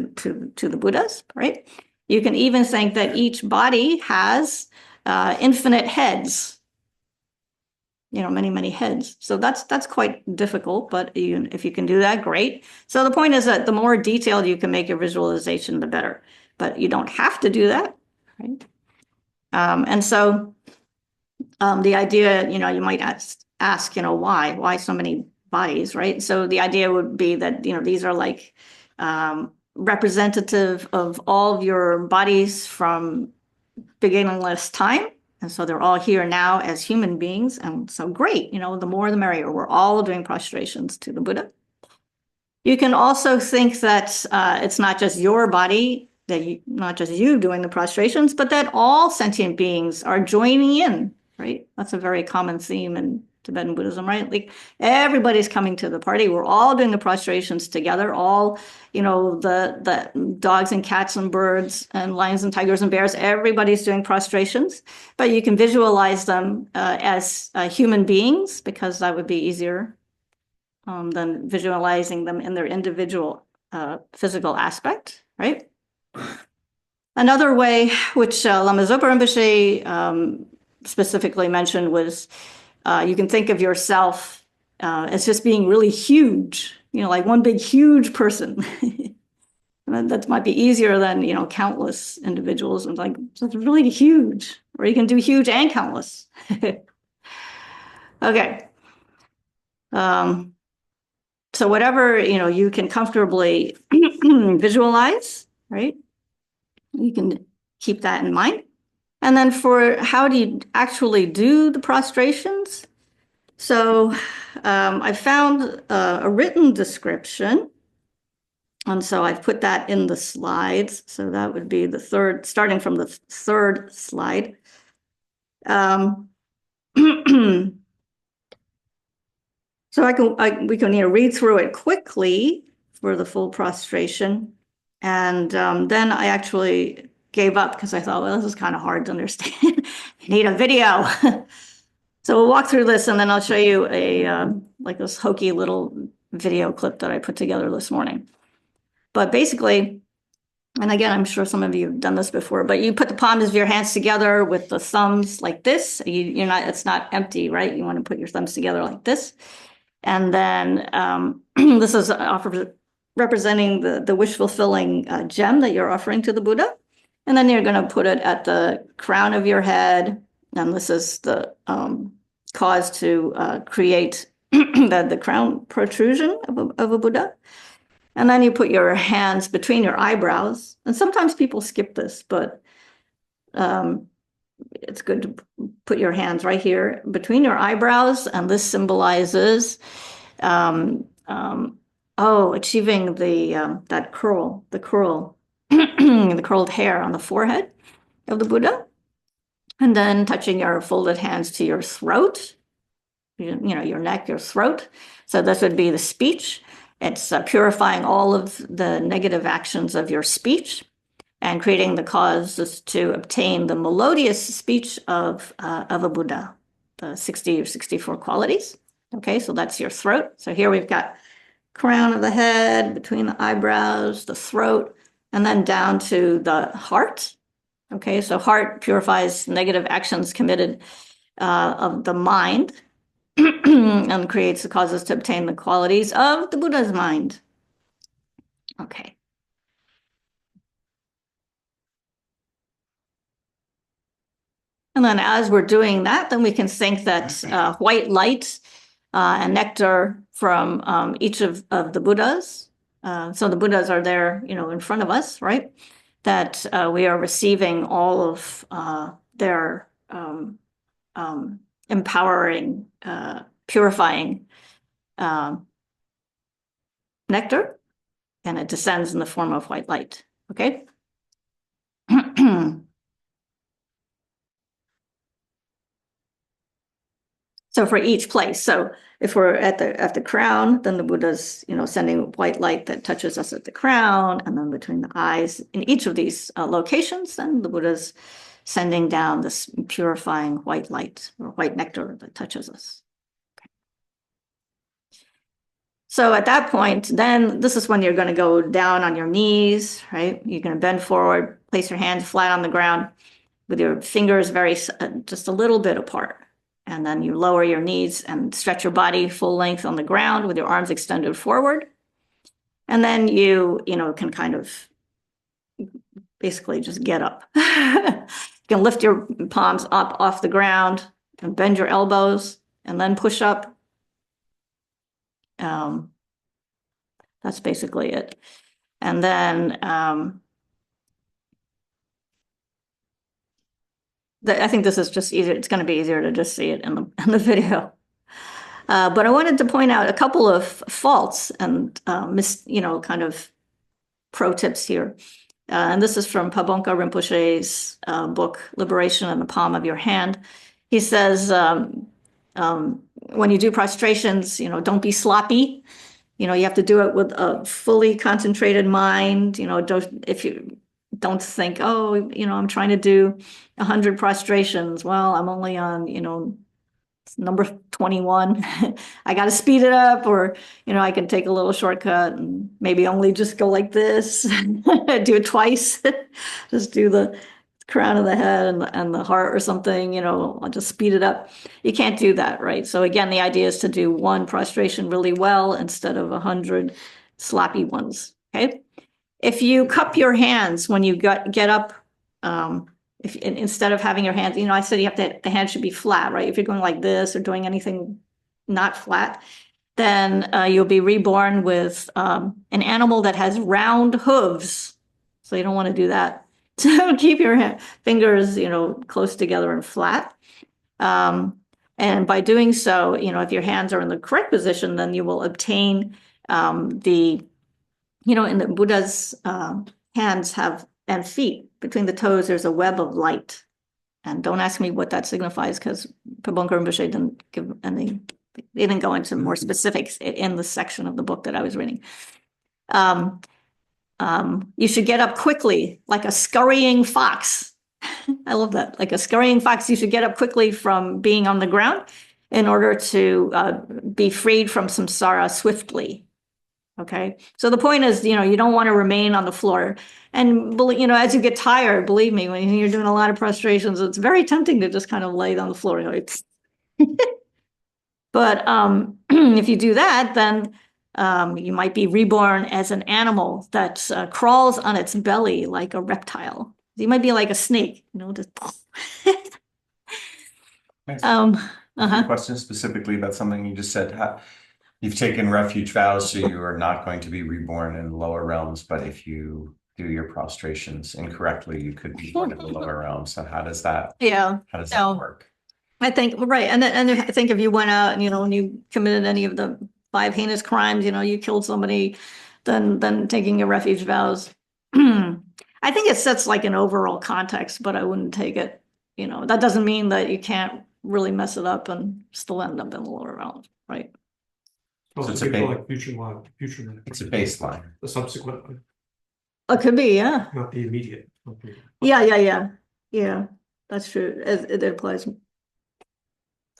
the Buddhas, right? You can even think that each body has infinite heads, you know, many, many heads. So that's quite difficult, but if you can do that, great. So the point is that the more detailed you can make your visualization, the better. But you don't have to do that, right? And so the idea, you know, you might ask, you know, why so many bodies, right? So the idea would be that, you know, these are like representative of all of your bodies from beginningless time. And so they're all here now as human beings. And so great, you know, the more the merrier. We're all doing prostrations to the Buddha. You can also think that it's not just your body, not just you doing the prostrations, but that all sentient beings are joining in, right? That's a very common theme in Tibetan Buddhism, right? Like everybody's coming to the party. We're all doing the prostrations together. All, you know, the dogs and cats and birds and lions and tigers and bears, everybody's doing prostrations. But you can visualize them as human beings, because that would be easier than visualizing them in their individual physical aspect, right? Another way, which Lama Zopa Rinpoche specifically mentioned, was you can think of yourself as just being really huge, you know, like one big huge person. That might be easier than, you know, countless individuals, and like, so it's really huge, or you can do huge and countless. Okay. So whatever, you know, you can comfortably visualize, right? You can keep that in mind. And then for how do you actually do the prostrations? So I found a written description. And so I've put that in the slides. So that would be the third, starting from the third slide. So we can, you know, read through it quickly for the full prostration. And then I actually gave up because I thought, well, this is kind of hard to understand. I need a video. So we'll walk through this, and then I'll show you a like this hokey little video clip that I put together this morning. But basically, and again, I'm sure some of you have done this before, but you put the palms of your hands together with the thumbs like this. You're not, it's not empty, right? You want to put your thumbs together like this. And then this is representing the wish-fulfilling gem that you're offering to the Buddha. And then you're going to put it at the crown of your head. And this is the cause to create the crown protrusion of a Buddha. And then you put your hands between your eyebrows. And sometimes people skip this, but it's good to put your hands right here between your eyebrows. And this symbolizes achieving that curl, the curled hair on the forehead of the Buddha. And then touching your folded hands to your throat, you know, your neck, your throat. So this would be the speech. It's purifying all of the negative actions of your speech and creating the causes to obtain the melodious speech of a Buddha, the 60 or 64 qualities. Okay, so that's your throat. So here we've got crown of the head, between the eyebrows, the throat, and then down to the heart. Okay, so heart purifies negative actions committed of the mind and creates the causes to obtain the qualities of the Buddha's mind. Okay. And then as we're doing that, then we can think that white light and nectar from each of the Buddhas. So the Buddhas are there, you know, in front of us, right? That we are receiving all of their empowering, purifying nectar, and it descends in the form of white light. Okay. So for each place, so if we're at the crown, then the Buddha's, sending white light that touches us at the crown, and then between the eyes, in each of these locations, then the Buddha's sending down this purifying white light or white nectar that touches us. So at that point, then this is when you're going to go down on your knees, right? You're going to bend forward, place your hands flat on the ground with your fingers just a little bit apart. And then you lower your knees and stretch your body full length on the ground with your arms extended forward. And then you can kind of basically just get up. You can lift your palms up off the ground and bend your elbows and then push up. That's basically it. And then I think this is just easier. It's going to be easier to just see it in the video. But I wanted to point out a couple of faults and kind of pro tips here. And this is from Pabonka Rinpoche's book, Liberation in the Palm of Your Hand. He says, when you do prostrations, don't be sloppy. You have to do it with a fully concentrated mind. If you don't think, oh, I'm trying to do 100 prostrations. Well, I'm only on, number 21. I got to speed it up, or, I can take a little shortcut and maybe only just go like this, do it twice, just do the crown of the head and the heart or something, I'll just speed it up. You can't do that, right? So again, the idea is to do one prostration really well instead of 100 sloppy ones, okay? If you cup your hands when you get up, if instead of having your hands, I said the hand should be flat, right? If you're going like this or doing anything not flat, then you'll be reborn with an animal that has round hooves. So you don't want to do that. So keep your fingers, close together and flat. And by doing so, if your hands are in the correct position, then you will obtain in the Buddha's hands and feet, between the toes, there's a web of light. And don't ask me what that signifies, because Pabonka Rinpoche didn't give any, they didn't go into more specifics in the section of the book that I was reading. You should get up quickly, like a scurrying fox. I love that. Like a scurrying fox, you should get up quickly from being on the ground in order to be freed from samsara swiftly. Okay. So the point is, you don't want to remain on the floor. And, as you get tired, believe me, when you're doing a lot of prostrations, it's very tempting to just kind of lay on the floor. But if you do that, then you might be reborn as an animal that crawls on its belly like a reptile. You might be like a snake, just. Question specifically about something you just said. You've taken refuge vows, so you are not going to be reborn in lower realms. But if you do your prostrations incorrectly, you could be born in the lower realms. So how does that? Yeah. How does that work? I think right, and I think if you went out and and you committed any of the 5 heinous crimes, you killed somebody, then taking your refuge vows. I think it sets like an overall context, but I wouldn't take it. That doesn't mean that you can't really mess it up and still end up in the lower realms, right? Well, So it's it's like future life. It's a baseline. The subsequent life, It could be, yeah. not the immediate. Yeah. That's true. It applies in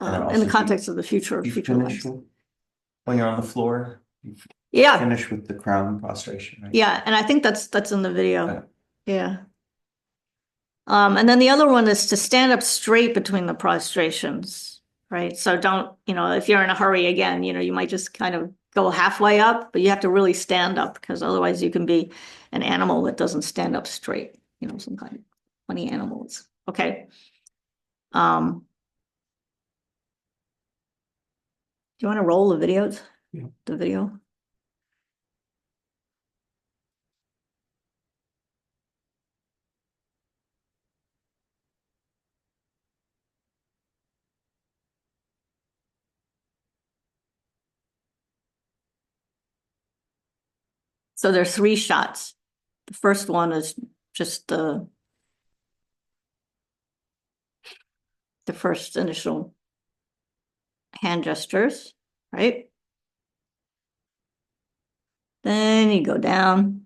the context of the future Finish lives. when you're on the floor. Yeah. Finish with the crown prostration. Right? Yeah, and I think that's in the video. Yeah. And then the other one is to stand up straight between the prostrations, right? So don't, if you're in a hurry again, you might just kind of go halfway up, but you have to really stand up, because otherwise you can be an animal that doesn't stand up straight, some kind of funny animals. Okay. Do you want to roll the videos? Yeah. The video? So there's 3 shots. The first one is just the first initial hand gestures, right? Then you go down.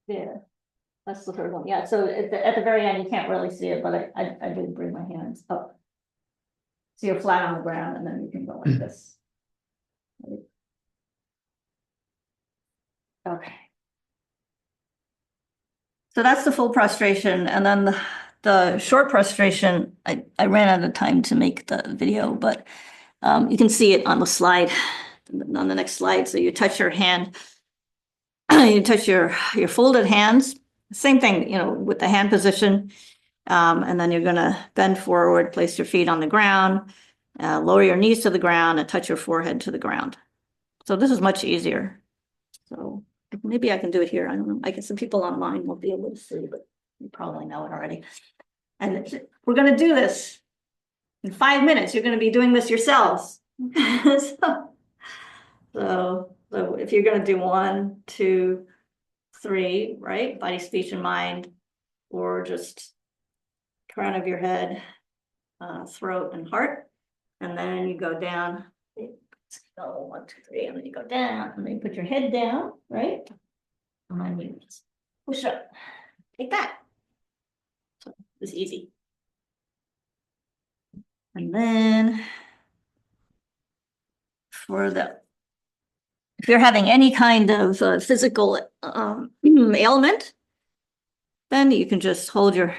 Yeah, that's the third one. Yeah, so at the very end, you can't really see it, but I did bring my hands up. So you're flat on the ground and then you can go like this. Okay. So that's the full prostration, and then the short prostration, I ran out of time to make the video, but you can see it on the slide, on the next slide. So you touch your hand, you touch your folded hands, same thing, you know, with the hand position. And then you're gonna bend forward, place your feet on the ground, lower your knees to the ground, and touch your forehead to the ground. So this is much easier. So maybe I can do it here. I don't know. I guess some people online won't be able to see, but you probably know it already. And we're gonna do this in 5 minutes. You're gonna be doing this yourselves. So if you're gonna do 1, 2, 3, right? Body, speech, and mind, or just crown of your head, throat, and heart. And then you go down. So 1, 2, 3, and then you go down, and then you put your head down, right? And then you just push up, like that. So it's easy. And then if you're having any kind of physical ailment, then you can just hold your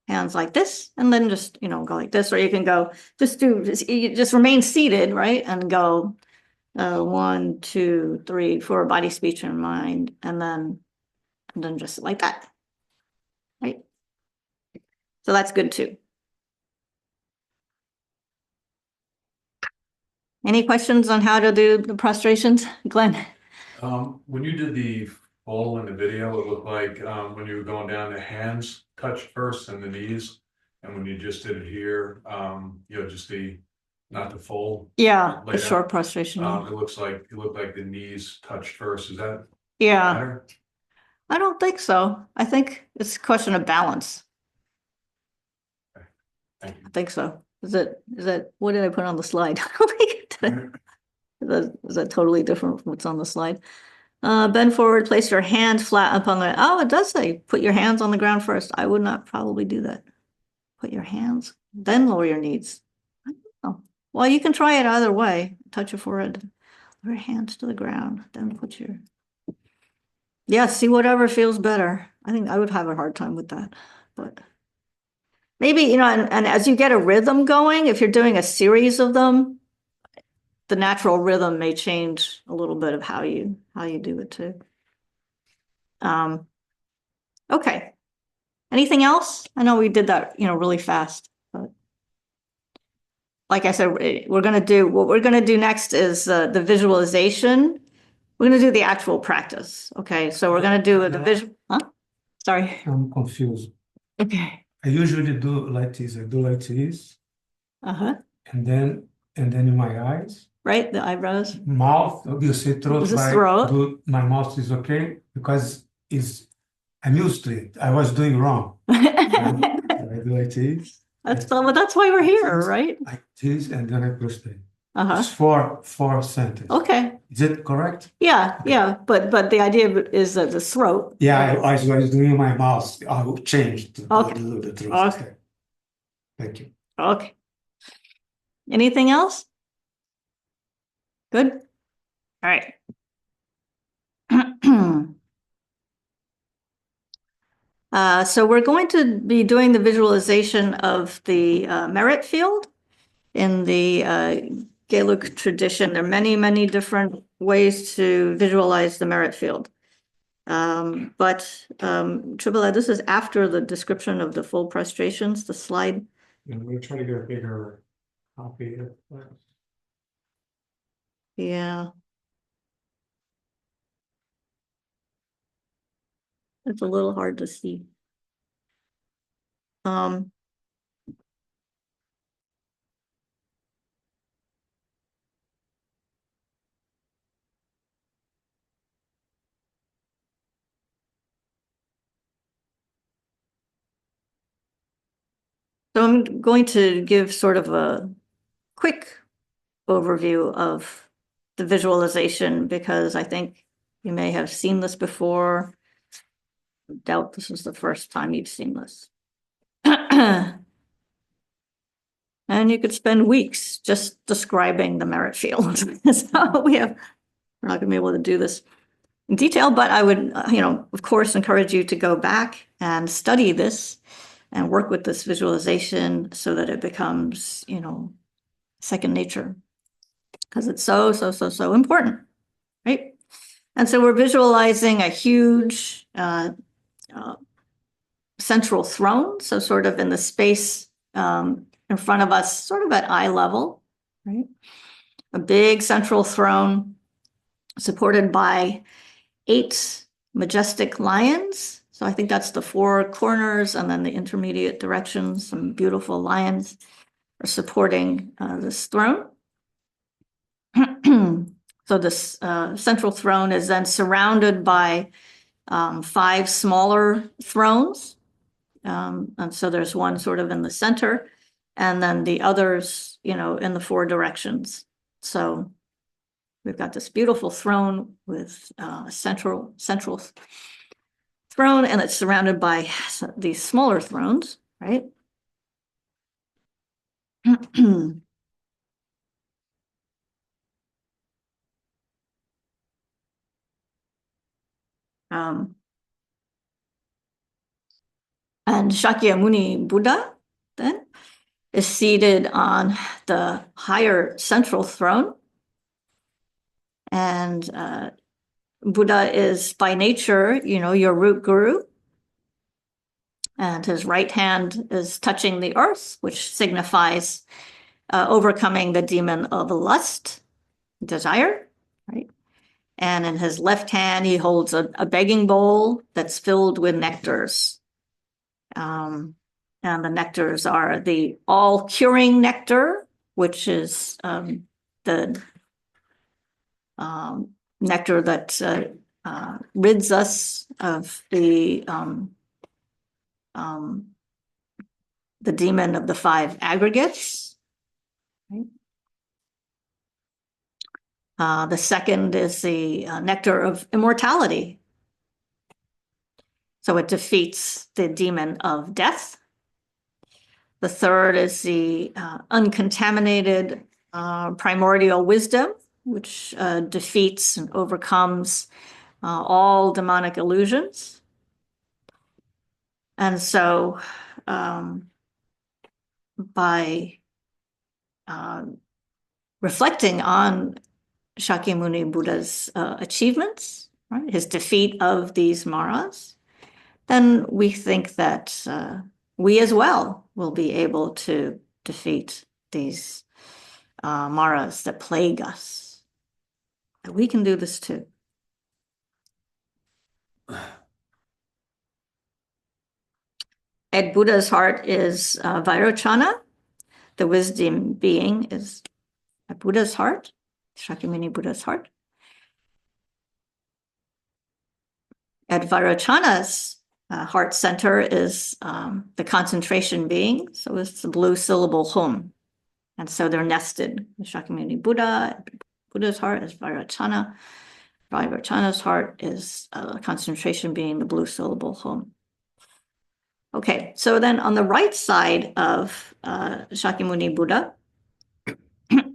hands like this, and then just, you know, go like this, or you can go, you just remain seated, right? And go 1, 2, 3, 4, body, speech, and mind, and then just like that, right? So that's good too. Any questions on how to do the prostrations, Glenn? When you did the full in the video, it looked like, when you were going down, the hands touched first and the knees. And when you just did it here, you know, just not the full. Yeah, the layout. short prostration. It looked like the knees touched first. Is that Yeah, better? I don't think so. I think it's a question of balance. Thank you. I think so. Is that, what did I put on the slide? I don't think it did. Is that totally different from what's on the slide? Bend forward, place your hands flat up on the, oh, it does say, put your hands on the ground first. I would not probably do that. Put your hands, then lower your knees. I don't know. Well, you can try it either way. Touch your forehead, lower your hands to the ground, then put your, yeah, see whatever feels better. I think I would have a hard time with that, but maybe, you know, and as you get a rhythm going, if you're doing a series of them, the natural rhythm may change a little bit of how you do it too. Okay. Anything else? I know we did that, you know, really fast, but like I said, what we're gonna do next is the visualization. We're gonna do the actual practice. Okay, so we're gonna do the visual, huh? Sorry. I'm confused. Okay. I usually do like this. I do like this, Uh-huh. and then in my eyes, Right, the eyebrows. mouth. You say throat. This is Like throat. my mouth is okay because I'm used to it. I was doing wrong. I do like this. That's why we're here, right? Like this, and then I prostrate. Uh-huh. It's four sentences. Okay. Is it correct? Yeah, but the idea is that the throat. Yeah, I was doing my mouth. I will change to Okay. do the throat. Okay. Thank you. Okay. Anything else? Good. All right. So we're going to be doing the visualization of the merit field in the Gaelic tradition. There are many, many different ways to visualize the merit field. But Tribble, this is after the description of the full prostrations, the slide. I'm gonna try to get a bigger copy of that. Yeah. It's a little hard to see. So I'm going to give sort of a quick overview of the visualization because I think you may have seen this before. I doubt this is the first time you've seen this. And you could spend weeks just describing the merit field. So we're not going to be able to do this in detail, but I would, of course, encourage you to go back and study this and work with this visualization so that it becomes, second nature, because it's so, so, so, so important, right? And so we're visualizing a huge central throne, so sort of in the space in front of us, sort of at eye level, right? A big central throne supported by 8 majestic lions. So I think that's the 4 corners and then the intermediate directions. Some beautiful lions are supporting this throne. So this central throne is then surrounded by 5 smaller thrones. And so there's one sort of in the center, and then the others, in the 4 directions. So we've got this beautiful throne with a central throne, and it's surrounded by these smaller thrones, right? And Shakyamuni Buddha then is seated on the higher central throne. And Buddha is by nature, your root guru. And his right hand is touching the earth, which signifies overcoming the demon of lust, desire, right? And in his left hand, he holds a begging bowl that's filled with nectars. And the nectars are the all-curing nectar, which is the nectar that rids us of the demon of the 5 aggregates. Right? The second is the nectar of immortality. So it defeats the demon of death. The third is the uncontaminated primordial wisdom, which defeats and overcomes all demonic illusions. And so by reflecting on Shakyamuni Buddha's achievements, right, his defeat of these maras, then we think that we as well will be able to defeat these maras that plague us. And we can do this too. At Buddha's heart is Vairochana. The wisdom being is at Buddha's heart, Shakyamuni Buddha's heart. At Vairochana's heart center is the concentration being. So it's the blue syllable hum. And so they're nested. The Shakyamuni Buddha, Buddha's heart is Vairochana. Vairochana's heart is concentration being the blue syllable hum. Okay, so then on the right side of Shakyamuni Buddha,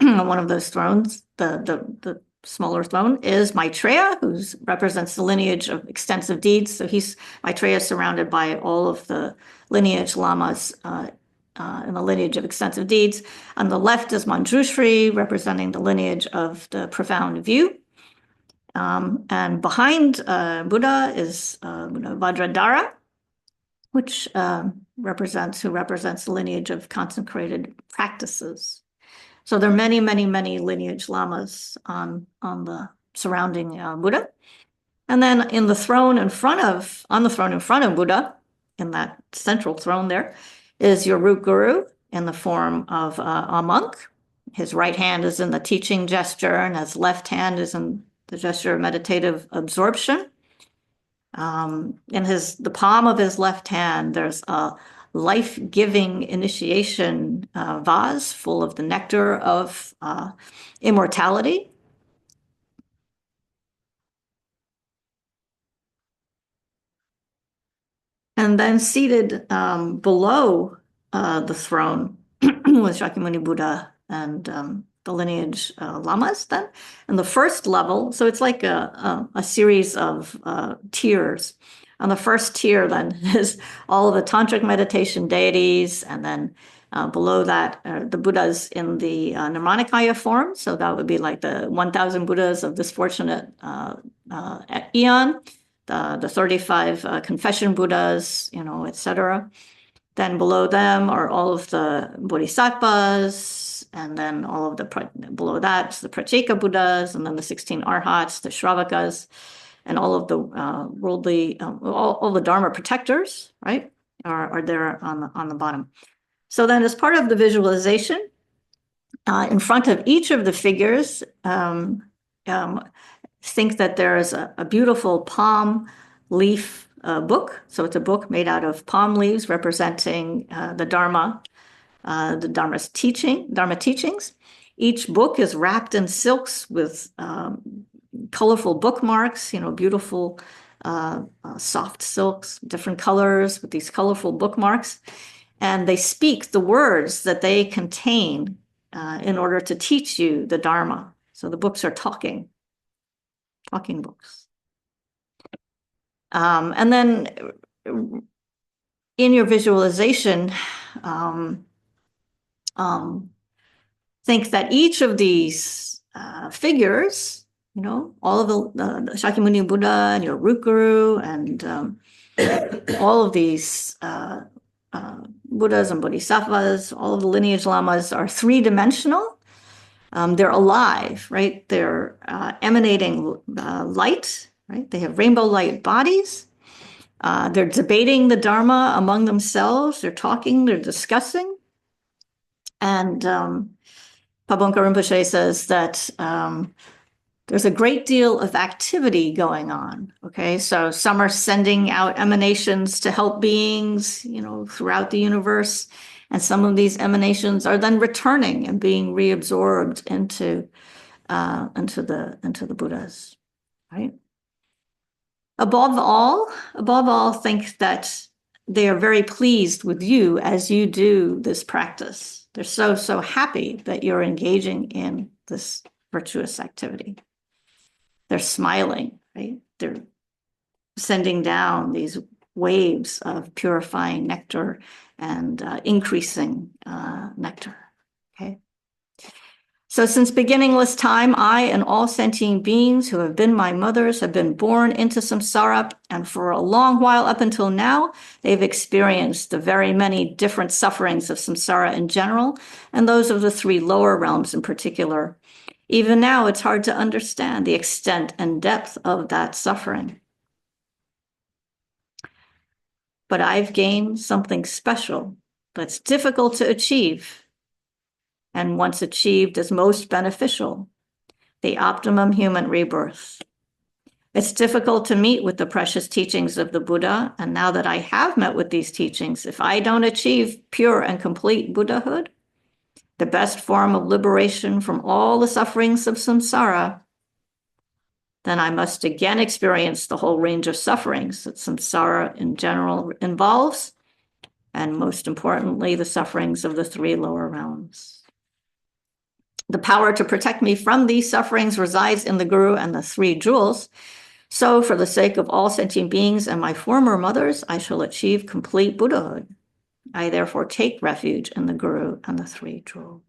one of those thrones, the smaller throne, is Maitreya, who represents the lineage of extensive deeds. So Maitreya is surrounded by all of the lineage lamas in the lineage of extensive deeds. On the left is Manjushri, representing the lineage of the profound view. And behind Buddha is Vajradhara, which represents the lineage of consecrated practices. So there are many, many, many lineage lamas on the surrounding Buddha. And then in the throne in front of Buddha, in that central throne there, is your root guru in the form of a monk. His right hand is in the teaching gesture, and his left hand is in the gesture of meditative absorption. In the palm of his left hand, there's a life-giving initiation vase full of the nectar of immortality. And then seated below the throne was Shakyamuni Buddha and the lineage lamas then. And the first level, so it's like a series of tiers. On the first tier then is all of the tantric meditation deities, and then below that the Buddhas in the Nirmanakaya form. So that would be like the 1,000 Buddhas of this fortunate eon, the 35 confession Buddhas, etc. Then below them are all of the bodhisattvas, and then all of below that is the Pratyeka Buddhas, and then the 16 Arhats, the Shravakas, and all of the worldly, all the Dharma protectors, right, are there on the bottom. So then, as part of the visualization, in front of each of the figures, think that there is a beautiful palm leaf book. So it's a book made out of palm leaves representing the Dharma, the Dharma's Dharma teachings. Each book is wrapped in silks with colorful bookmarks, beautiful soft silks, different colors with these colorful bookmarks. And they speak the words that they contain in order to teach you the Dharma. So the books are talking books. And then in your visualization, think that each of these figures, all of the Shakyamuni Buddha and your root guru and all of these Buddhas and Bodhisattvas, all of the lineage lamas are three-dimensional. They're alive, right? They're emanating light, right? They have rainbow light bodies. They're debating the Dharma among themselves. They're talking, they're discussing. And Pabonka Rinpoche says that there's a great deal of activity going on, okay? So some are sending out emanations to help beings, throughout the universe. And some of these emanations are then returning and being reabsorbed into the Buddhas, right? Above all, think that they are very pleased with you as you do this practice. They're so happy that you're engaging in this virtuous activity. They're smiling, right? They're sending down these waves of purifying nectar and increasing nectar, okay? So since beginningless time, I and all sentient beings who have been my mothers have been born into samsara, and for a long while up until now, they've experienced the very many different sufferings of samsara in general, and those of the three lower realms in particular. Even now, it's hard to understand the extent and depth of that suffering. But I've gained something special that's difficult to achieve, and once achieved is most beneficial, the optimum human rebirth. It's difficult to meet with the precious teachings of the Buddha, and now that I have met with these teachings, if I don't achieve pure and complete Buddhahood, the best form of liberation from all the sufferings of samsara, then I must again experience the whole range of sufferings that samsara in general involves, and most importantly, the sufferings of the three lower realms. The power to protect me from these sufferings resides in the Guru and the three jewels. So for the sake of all sentient beings and my former mothers, I shall achieve complete Buddhahood. I therefore take refuge in the Guru and the three jewels.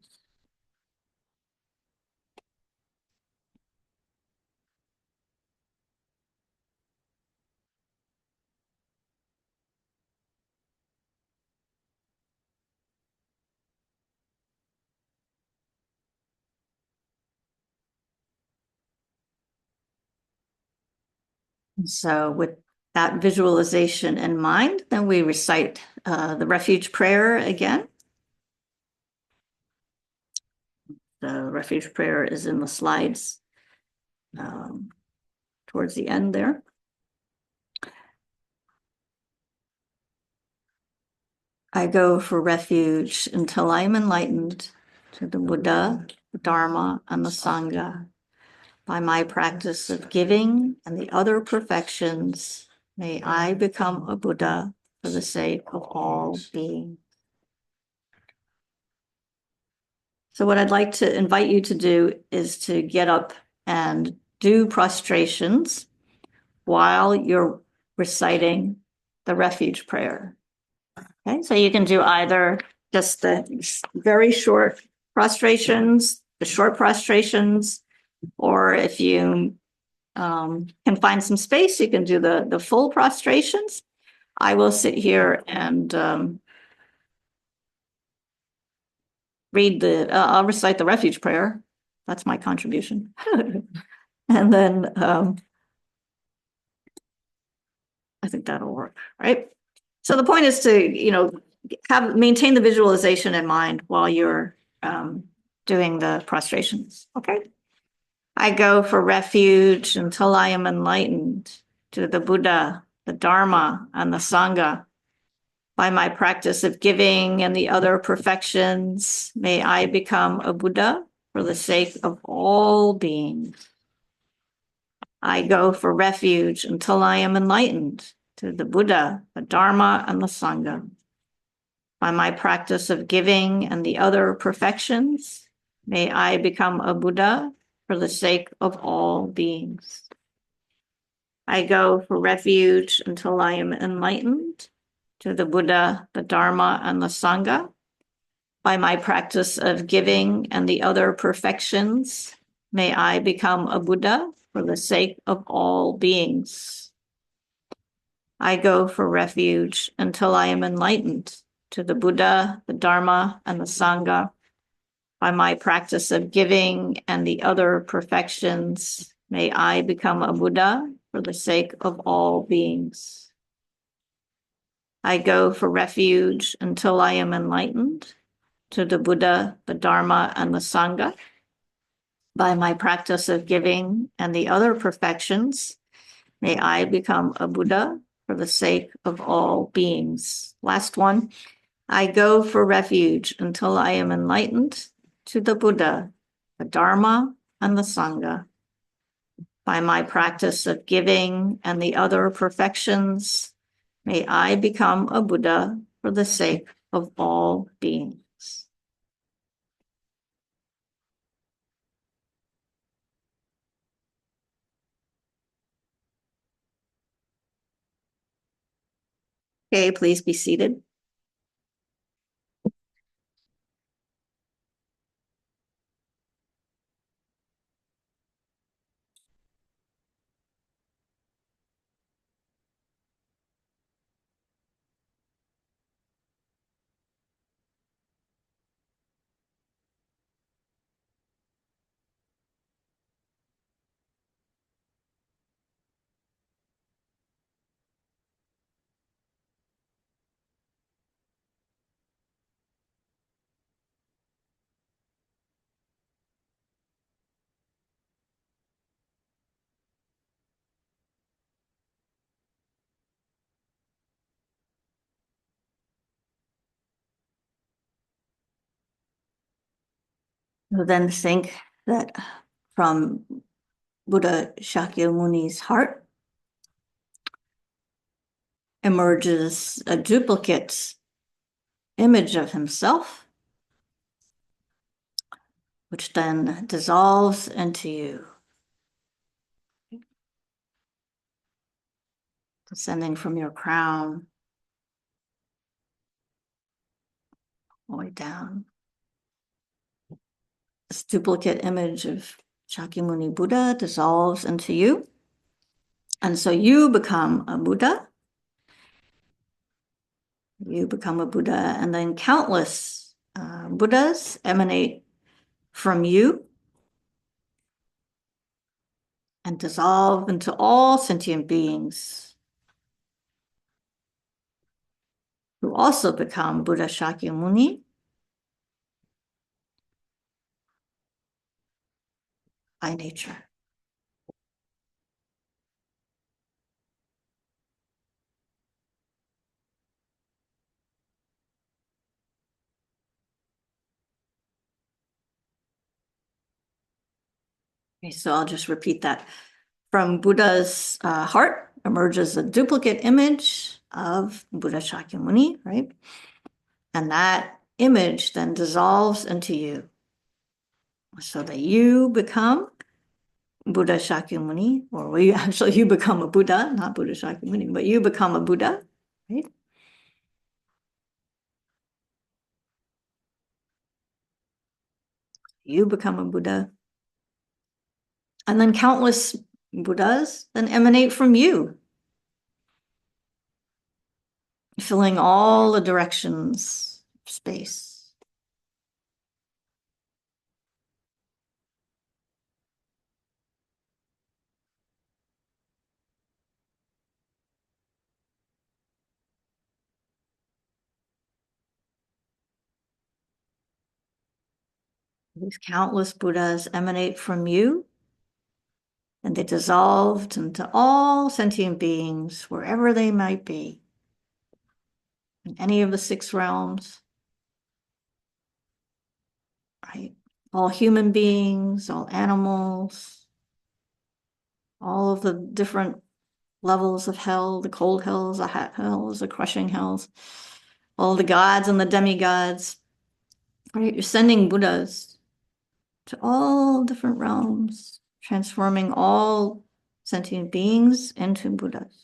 So with that visualization in mind, then we recite the refuge prayer again. The refuge prayer is in the slides towards the end there. I go for refuge until I am enlightened to the Buddha, the Dharma, and the Sangha. By my practice of giving and the other perfections, may I become a Buddha for the sake of all beings. So what I'd like to invite you to do is to get up and do prostrations while you're reciting the refuge prayer. Okay, so you can do either just the very short prostrations, the short prostrations, or if you can find some space, you can do the full prostrations. I will sit here and I'll recite the refuge prayer. That's my contribution. And then I think that'll work, right? So the point is to, maintain the visualization in mind while you're doing the prostrations, okay? I go for refuge until I am enlightened to the Buddha, the Dharma, and the Sangha. By my practice of giving and the other perfections, may I become a Buddha for the sake of all beings. I go for refuge until I am enlightened to the Buddha, the Dharma, and the Sangha. By my practice of giving and the other perfections, may I become a Buddha for the sake of all beings. I go for refuge until I am enlightened to the Buddha, the Dharma, and the Sangha. By my practice of giving and the other perfections, may I become a Buddha for the sake of all beings. I go for refuge until I am enlightened to the Buddha, the Dharma, and the Sangha. By my practice of giving and the other perfections, may I become a Buddha for the sake of all beings. I go for refuge until I am enlightened to the Buddha, the Dharma, and the Sangha. By my practice of giving and the other perfections, may I become a Buddha for the sake of all beings. Last one. I go for refuge until I am enlightened to the Buddha, the Dharma, and the Sangha. By my practice of giving and the other perfections, may I become a Buddha for the sake of all beings. Okay, please be seated. You'll then think that from Buddha Shakyamuni's heart emerges a duplicate image of himself, which then dissolves into you, descending from your crown all the way down. This duplicate image of Shakyamuni Buddha dissolves into you. And so you become a Buddha. You become a Buddha, and then countless Buddhas emanate from you and dissolve into all sentient beings who also become Buddha Shakyamuni by nature. Okay, so I'll just repeat that. From Buddha's heart emerges a duplicate image of Buddha Shakyamuni, right? And that image then dissolves into you so that you become Buddha Shakyamuni, or you become a Buddha, not Buddha Shakyamuni, but you become a Buddha, right? You become a Buddha. And then countless Buddhas then emanate from you, filling all the directions of space. These countless Buddhas emanate from you, and they dissolved into all sentient beings, wherever they might be, in any of the 6 realms, right? All human beings, all animals, all of the different levels of hell, the cold hells, the hot hells, the crushing hells, all the gods and the demigods, right? You're sending Buddhas to all different realms, transforming all sentient beings into Buddhas.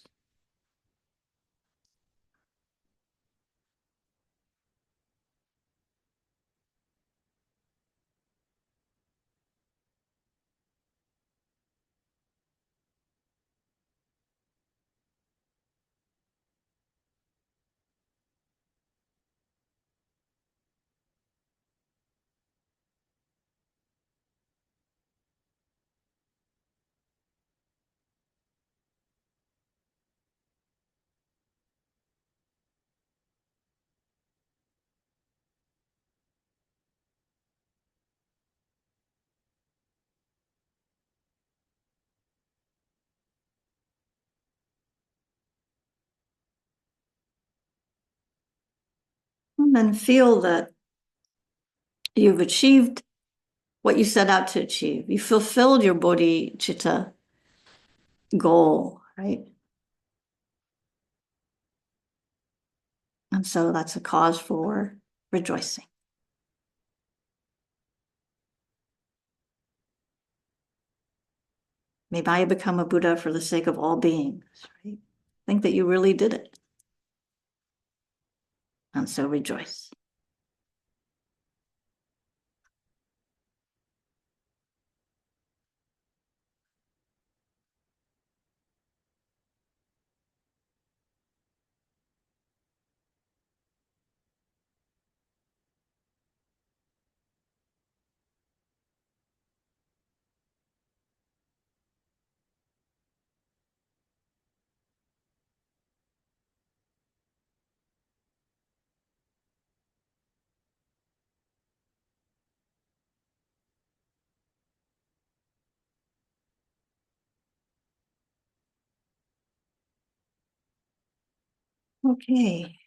And then feel that you've achieved what you set out to achieve. You fulfilled your bodhicitta goal, right? And so that's a cause for rejoicing. May I become a Buddha for the sake of all beings, right? Think that you really did it. And so rejoice. Okay.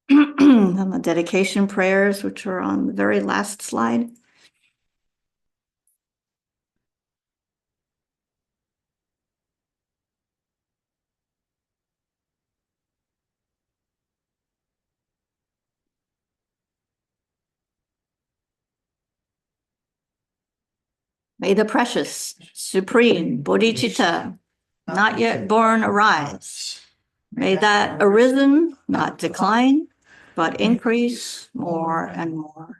And the dedication prayers, which are on the very last slide. May the precious, supreme bodhicitta, not yet born, arise. May that arisen not decline, but increase more and more.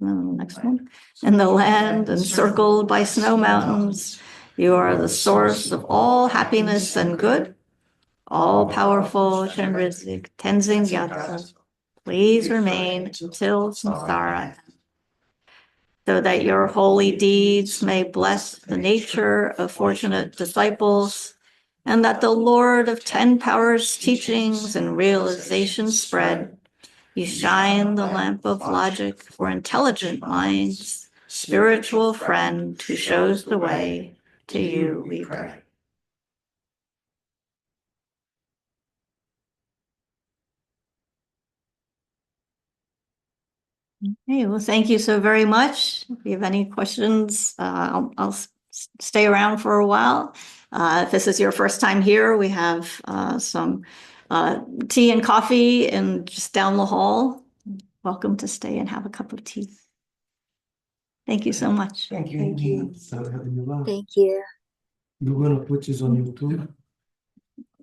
And the next one. In the land encircled by snow mountains, you are the source of all happiness and good. All powerful Shenrizik Tenzin Gyatso, please remain until samsara, so that your holy deeds may bless the nature of fortunate disciples, and that the Lord of 10 powers teachings and realizations spread. You shine the lamp of logic for intelligent minds, spiritual friend who shows the way. To you we pray. Okay, well, thank you so very much. If you have any questions, I'll stay around for a while. If this is your first time here, we have some tea and coffee and just down the hall. Welcome to stay and have a cup of tea. Thank you so much. Thank you. Thank you. So, having you on. Thank you. You're gonna put this on YouTube?